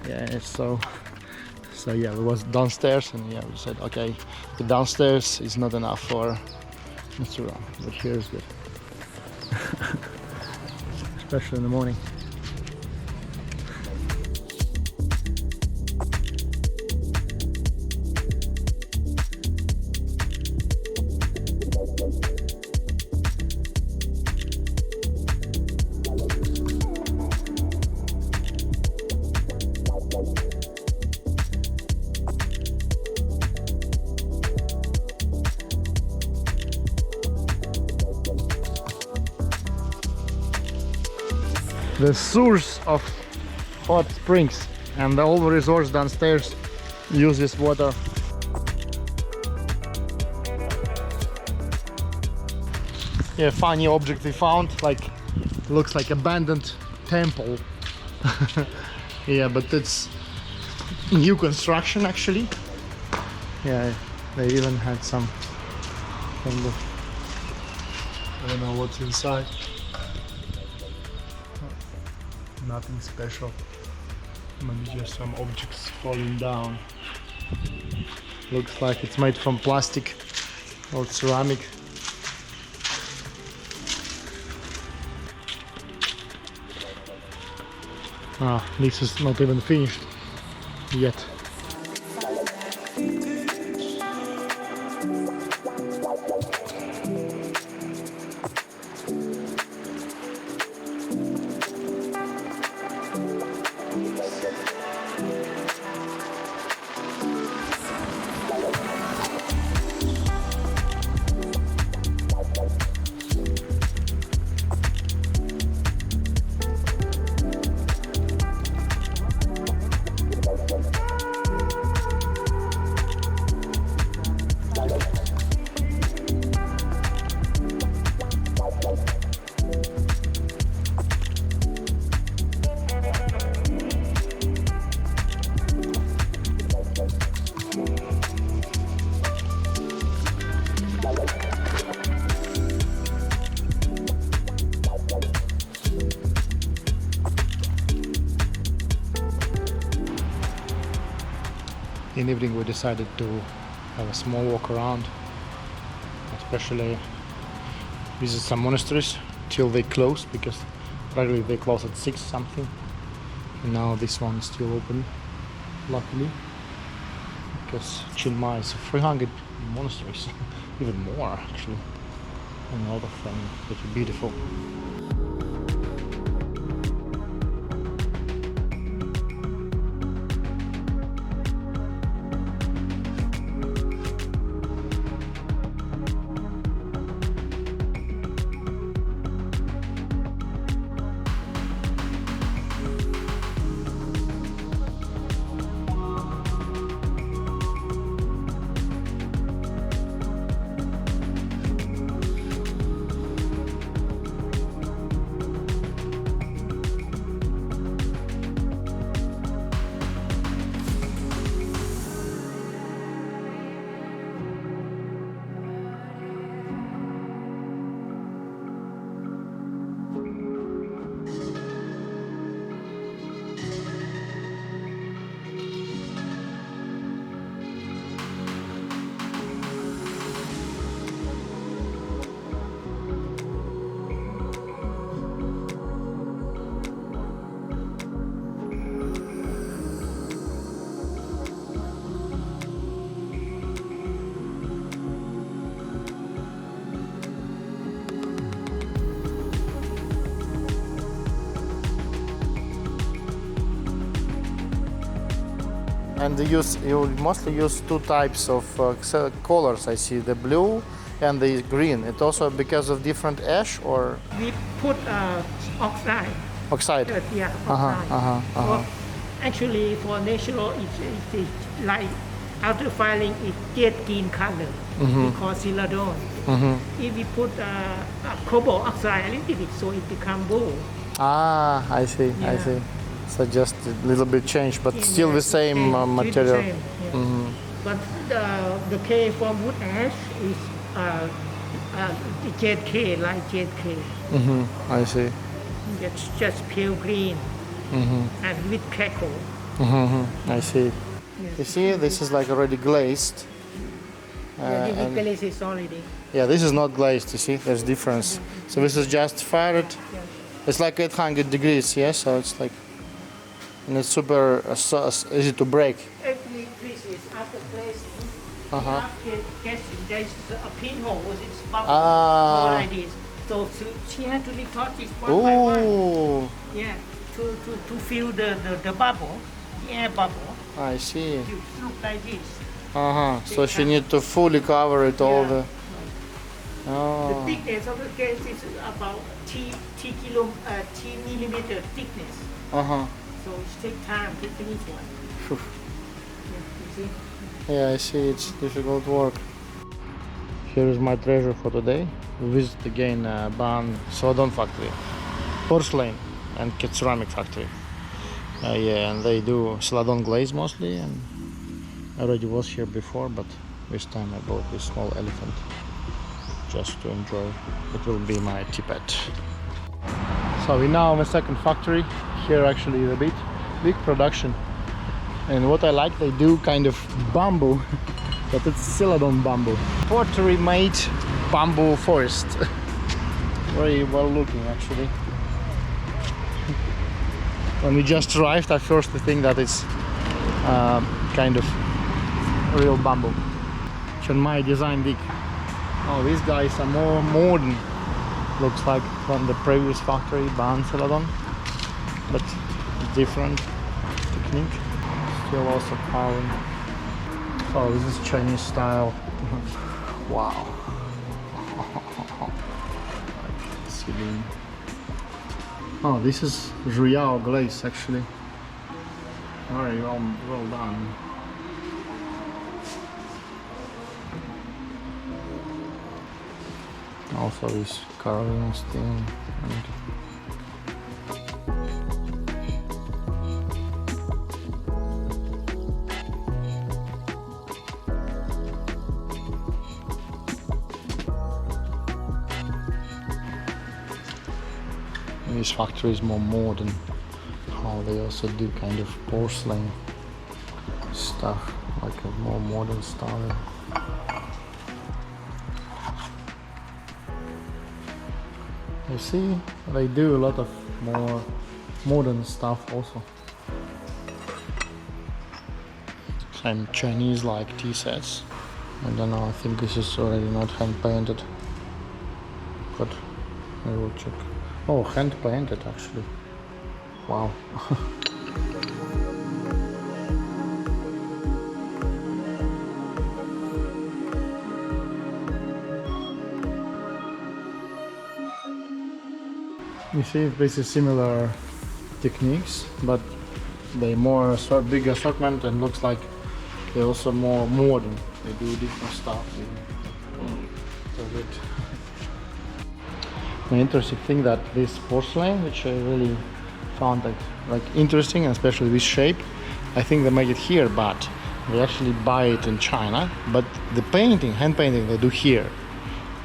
Yeah, so yeah, we was downstairs and yeah, we said okay, the downstairs is not enough for Instagram, but here is good. Especially in the morning. The source of hot springs, and all the resorts downstairs use this water. Yeah, funny object we found, like looks like abandoned temple. Yeah, but it's new construction actually. Yeah, they even had some kind of, I don't know what's inside. Nothing special, maybe just some objects falling down. Looks like it's made from plastic or ceramic. Ah, this is not even finished yet. In the evening we decided to have a small walk around, especially visit some monasteries till they close, because regularly they close at 6 something, and now this one is still open, luckily, because Chiang Mai is 300 monasteries, even more actually, and a lot of them pretty beautiful. And you mostly use two types of colors. I see the blue And the green, it also because of different ash or We put oxide. oxide? Yeah, oxide. For, actually, for natural, it's like after filing, it get green color. We call celadon. If we put cobalt oxide a little bit, so it become blue. Ah, I see, I Yeah. see. So just a little bit change, but still Yeah, the same still the material. same, yeah. But the K from wood ash is jet K, like jet K. I see. It's just pale green and with crackle. I see. You see, this is like already glazed. Yeah, and- the glaze is already. Yeah, this is not glazed, you see, there's difference. So this is just fired. Yeah. It's like 800 degrees, yeah, so it's like, and it's super easy to break. Every piece is after glazing. Uh-huh. After guessing, there's a pinhole with its bubble Ah. go like this. So she had to retouch it one by one. Ooh, Yeah, to fill the bubble, the air bubble. I see. To look like this. So she need to fully cover it all Yeah. the. The Oh. thickness of the case is about 3 millimeter thickness. So it takes time to finish one. Yeah, you see? Yeah, I see. It's difficult work. Here is my treasure for today. We visit again Ban Celadon factory, porcelain and ceramic factory. Yeah, and they do Celadon glaze mostly. And I already was here before, but this time I bought this small elephant just to enjoy. It will be my tippet. So we're now in the second factory. Here actually is a big production. And what I like, they do kind of bamboo, but it's Celadon bamboo. Pottery made bamboo forest. Very well looking actually. When we just arrived, I first think that it's kind of real bamboo. Chiang Mai Design big. Oh, these guys are more modern. Looks like from the previous factory, Ban Celadon, but different technique. Still also carving. Oh, this is Chinese style. Wow. Ceiling. Oh, this is Royal glaze actually. Very well done. Also this carving still. This factory is more modern. How they also do kind of porcelain stuff, like a more modern style. You see, they do a lot of more modern stuff also. Some Chinese like tea sets. I don't know, I think this is already not hand painted, but I will check. Oh, hand painted actually. Wow. You see, this is similar techniques, but they more big assortment and looks like they're also more modern. They do different stuff. So good. The interesting thing that this porcelain, which I really found like interesting, and especially this shape, I think they make it here, but they actually buy it in China. But the painting, hand painting, they do here,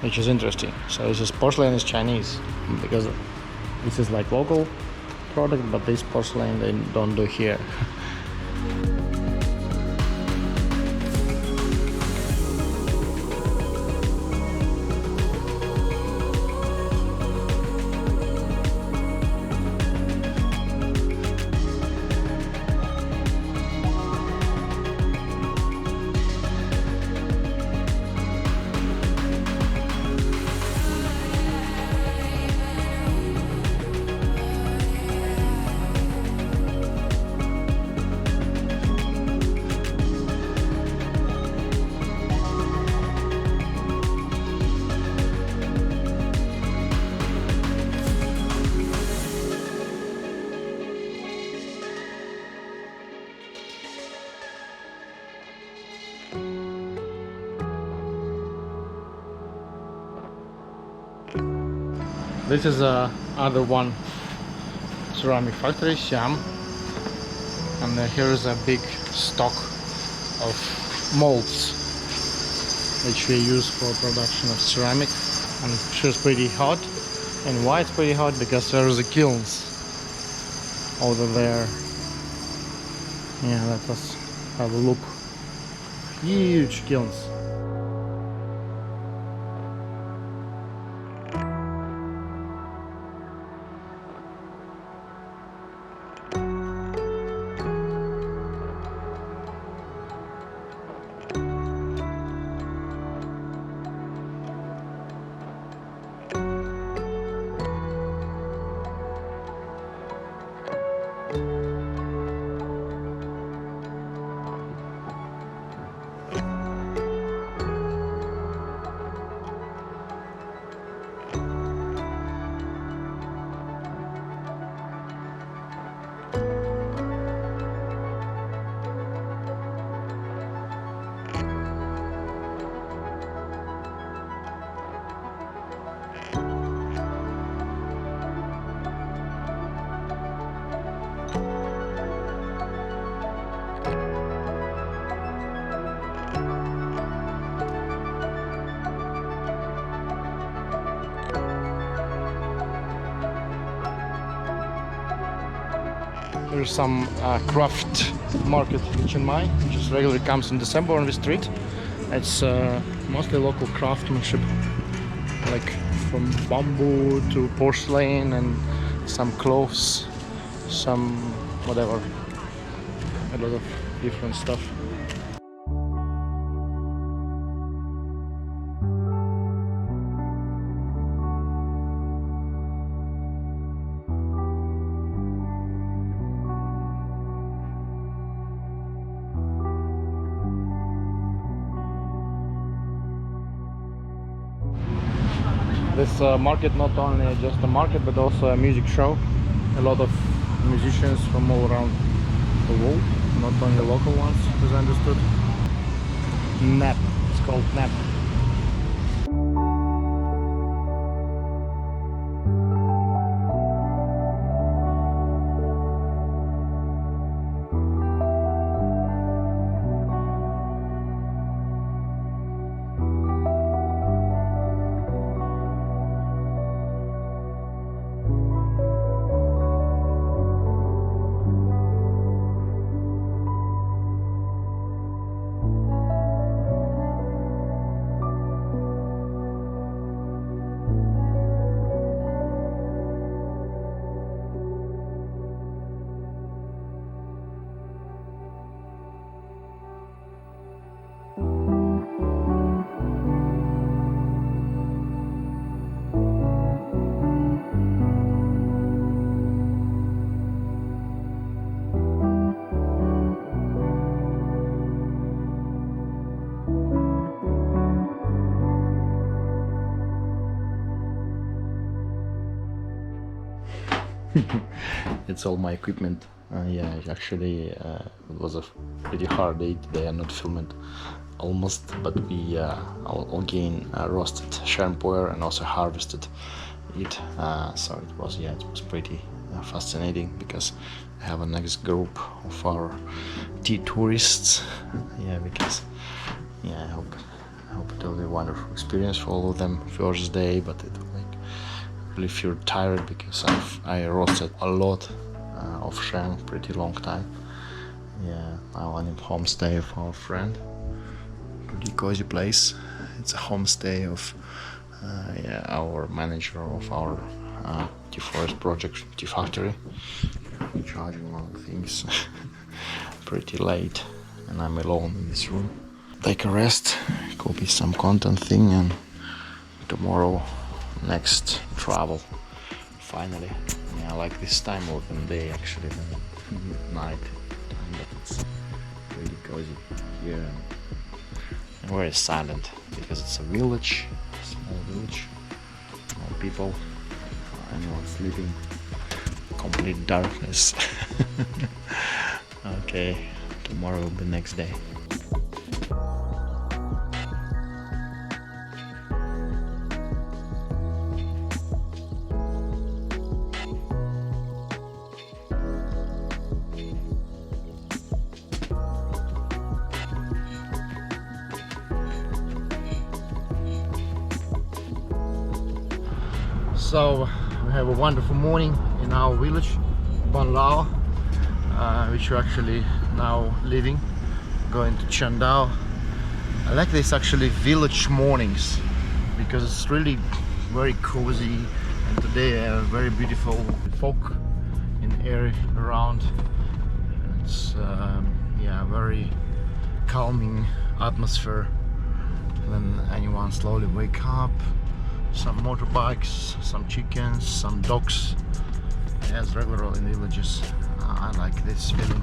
which is interesting. So this is porcelain is Chinese because this is like local product, but this porcelain they don't do here. This is other one ceramic factory, Siam, and here is a big stock of molds which we use for production of ceramic. And it's pretty hot. And why it's pretty hot? Because there's the kilns over there. Yeah, let us have a look. Huge kilns. There's some craft market in Chiang Mai, which is regularly comes in December on the street. It's mostly local craftsmanship, like from bamboo to porcelain and some clothes, some whatever, a lot of different stuff. This market not only just a market but also a music show. A lot of musicians from all around the world, not only local ones, as I understood. Nap, it's called Nap. It's all my equipment. Yeah, actually it was a pretty hard day today. I'm not filming almost, but we all again roasted sheng puer and also harvested it. So it was pretty fascinating because I have a next group of our tea tourists. Yeah, because I hope it will be a wonderful experience for all of them. First day, but it really feel tired because I roasted a lot of sheng pretty long time. Yeah, now I'm in homestay of our friend. Pretty cozy place. It's a homestay of our manager of our tea forest project, tea factory. Charging all the things pretty late, and I'm alone in this room. Take a rest, copy some content thing, and tomorrow next travel. Finally, I like this time more than day actually than night, but it's really cozy here and very silent because it's a village, small village, no people, anyone sleeping, complete darkness. Okay, tomorrow will be the next day. So we have a wonderful morning in our village, Ban Lao, which we're actually now leaving, going to Chiang Dao. I like this actually village mornings because it's really very cozy, and today I have very beautiful fog in the area around. It's yeah, very calming atmosphere. And then anyone slowly wake up, some motorbikes, some chickens, some dogs, as regular in villages. I like this feeling.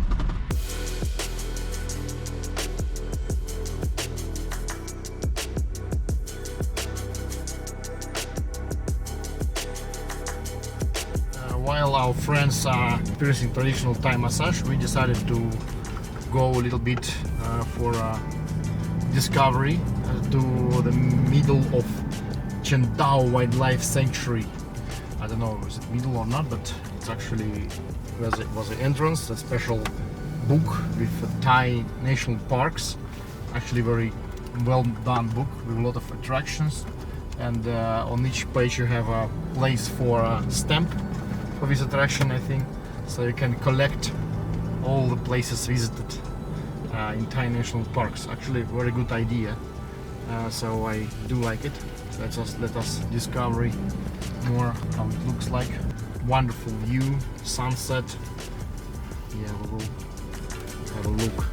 While our friends are experiencing traditional Thai massage, we decided to go a little bit for discovery to the middle of Chiang Dao Wildlife Sanctuary. I don't know is it middle or not, but it's actually was the entrance, a special book with Thai national parks. Actually very well done book with a lot of attractions, and on each page you have a place for a stamp for this attraction, I think, so you can collect all the places visited in Thai national parks. Actually very good idea, so I do like it. Let us discover more how it looks like. Wonderful view, sunset. Yeah, we will have a look.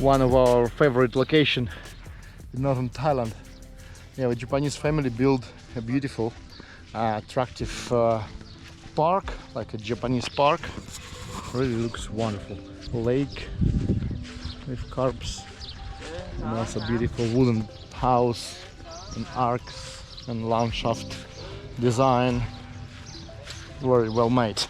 One of our favorite location in Northern Thailand. Yeah, the Japanese family built a beautiful, attractive park, like a Japanese park. Really looks wonderful. Lake with carps, and also beautiful wooden house and arcs and landschaft design. Very well made.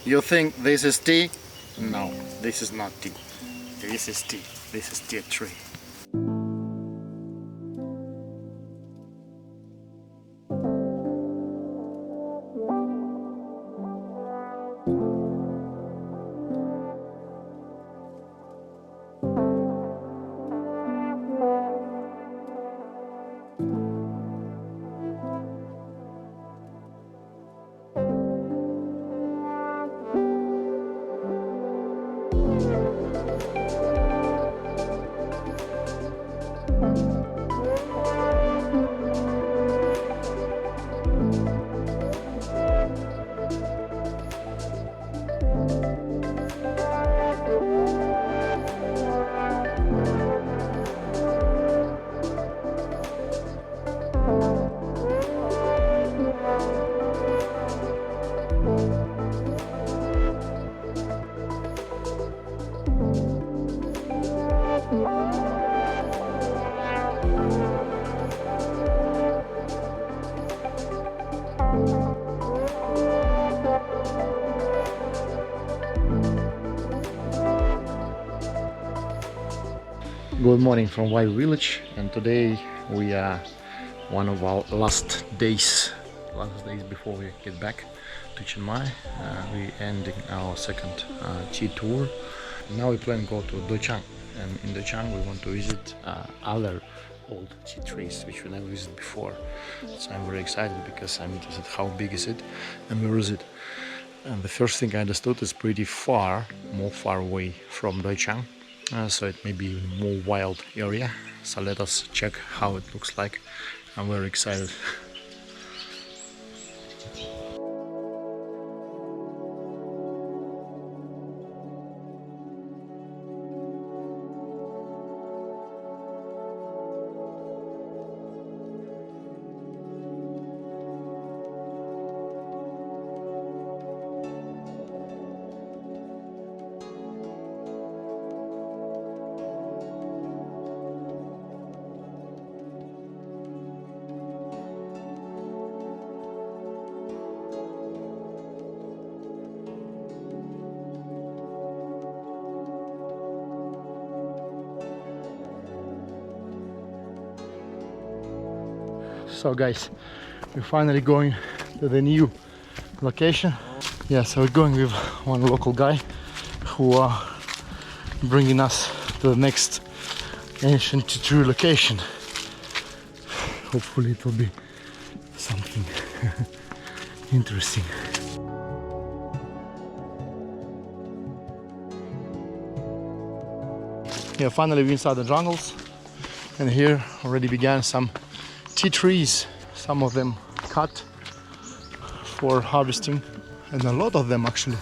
You think this is tea? No, this is not tea. This is tea. This is tea tree. Good morning from Wavee village, and today we are one of our last days before we get back to Chiang Mai. We ending our second tea tour. Now we plan to go to Do Chang, and in Do Chang we want to visit other old tea trees which we never visited before. So I'm very excited because I'm interested how big is it and where is it. And the first thing I understood is pretty far, more far away from Lui Cha, so it may be a more wild area. So let us check how it looks like. I'm very excited. So guys, we're finally going to the new location. Yeah, so we're going with one local guy who are bringing us to the next ancient true location. Hopefully it will be something interesting. Yeah, finally we're inside the jungles, and here already began some tea trees, some of them cut for harvesting, and a lot of them actually.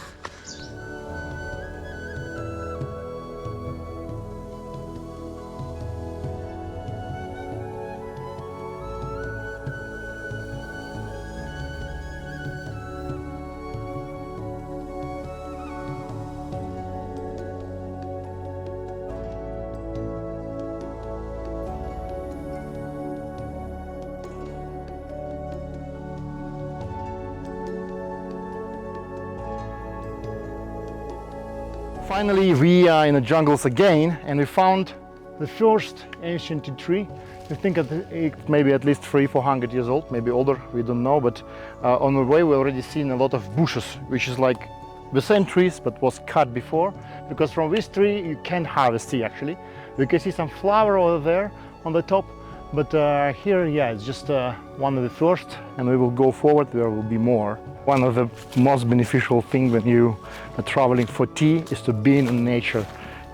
Finally, we are in the jungles again, and we found the first ancient tea tree. I think it may be at least 300-400 years old, maybe older, we don't know, but on the way we already seen a lot of bushes, which is like the same trees but was cut before, because from this tree you can't harvest tea actually. You can see some flower over there on the top, but here, yeah, it's just one of the first, and we will go forward, there will be more. One of the most beneficial things when you are traveling for tea is to be in nature.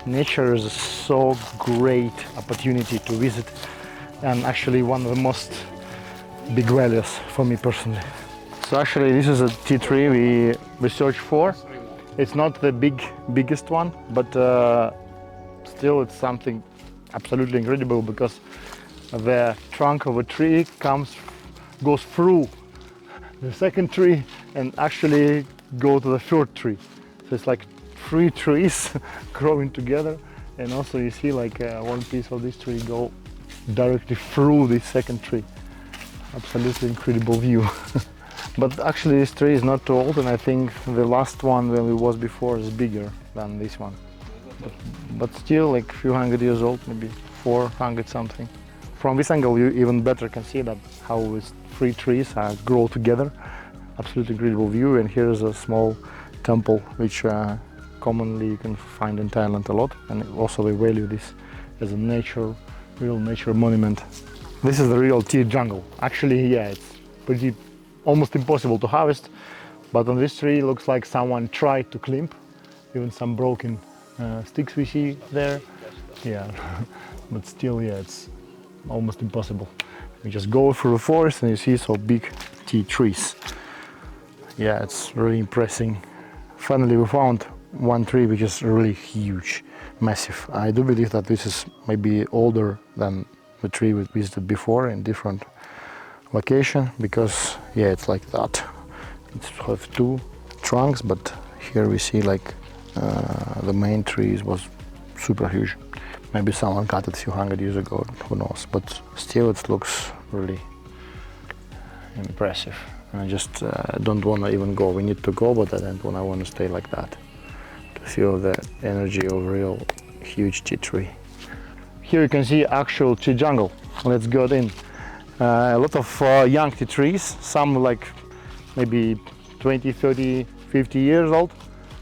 Nature is a so great opportunity to visit, and actually one of the most big values for me personally. So actually this is a tea tree we searched for. It's not the biggest one, but still it's something absolutely incredible, because the trunk of a tree goes through the second tree and actually go to the third tree. So it's like 3 trees growing together, and also you see like one piece of this tree go directly through the second tree. Absolutely incredible view. But actually this tree is not too old, and I think the last one when it was before is bigger than this one. But still like a few hundred years old, maybe 400 something. From this angle you even better can see that how these 3 trees grow together. Absolutely incredible view. And here is a small temple which commonly you can find in Thailand a lot, and also they value this as a real nature monument. This is the real tea jungle. Actually, yeah, it's pretty almost impossible to harvest, but on this tree it looks like someone tried to climb. Even some broken sticks we see there. Yeah, but still, yeah, it's almost impossible. You just go through the forest and you see so big tea trees. Yeah, it's really impressive. Finally we found one tree which is really huge, massive. I do believe that this is maybe older than the tree we visited before in different location, because yeah, it's like that. It has 2 trunks, but here we see like the main tree was super huge. Maybe someone cut it a few hundred years ago, who knows, but still it looks really impressive. And I just don't want to even go. We need to go, but I want to stay like that, to feel the energy of a real huge tea tree. Here you can see actual tea jungle. Let's go in. A lot of young tea trees, some like maybe 20, 30, 50 years old,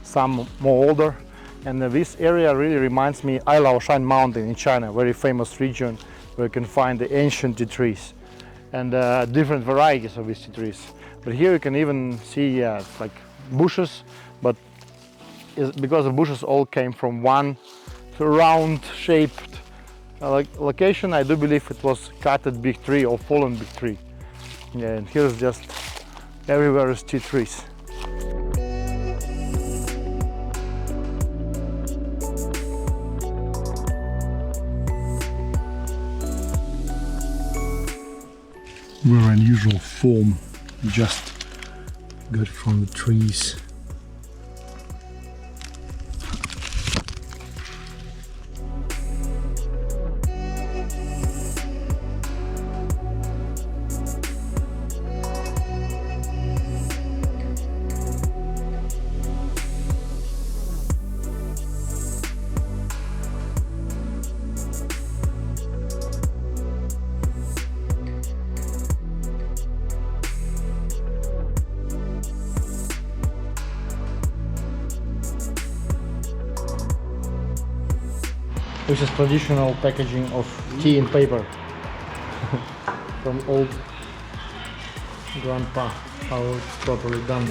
some more older. And this area really reminds me Ai Lao Shan Mountain in China, very famous region where you can find the ancient tea trees and different varieties of these tea trees. But here you can even see it's like bushes, but because the bushes all came from one round shaped location, I do believe it was cutted big tree or fallen big tree. Yeah, and here's just everywhere is tea trees. Very unusual form, just got from the trees. This is traditional packaging of tea in paper from old grandpa, how it's properly done.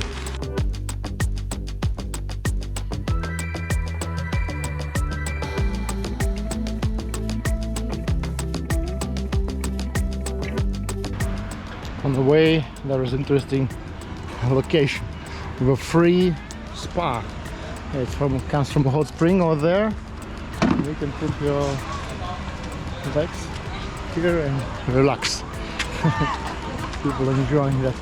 On the way there is interesting location with a free spa. It comes from a hot spring over there. You can put your legs here and relax. People enjoying that.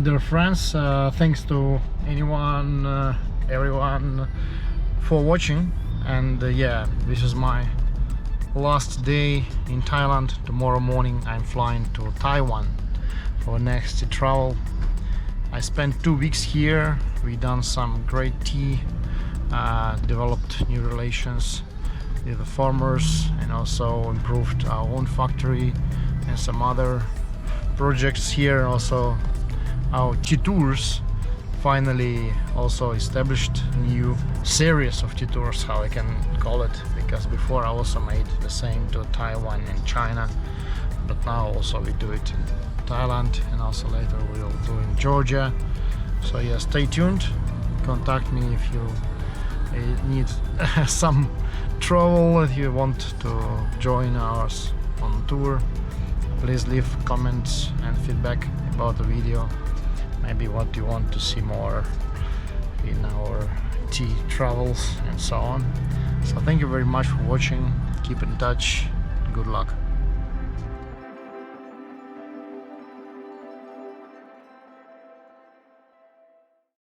Dear friends, thanks to everyone for watching, and yeah, this is my last day in Thailand. Tomorrow morning I'm flying to Taiwan for next travel. I spent 2 weeks here. We done some great tea, developed new relations with the farmers, and also improved our own factory and some other projects here. Also our tea tours finally also established new series of tea tours, how I can call it, because before I also made the same to Taiwan and China, but now also we do it in Thailand, and also later we'll do in Georgia. So yeah, stay tuned, contact me if you need some travel, if you want to join us on tour. Please leave comments and feedback about the video, maybe what you want to see more in our tea travels and so on. So thank you very much for watching, keep in touch, good luck.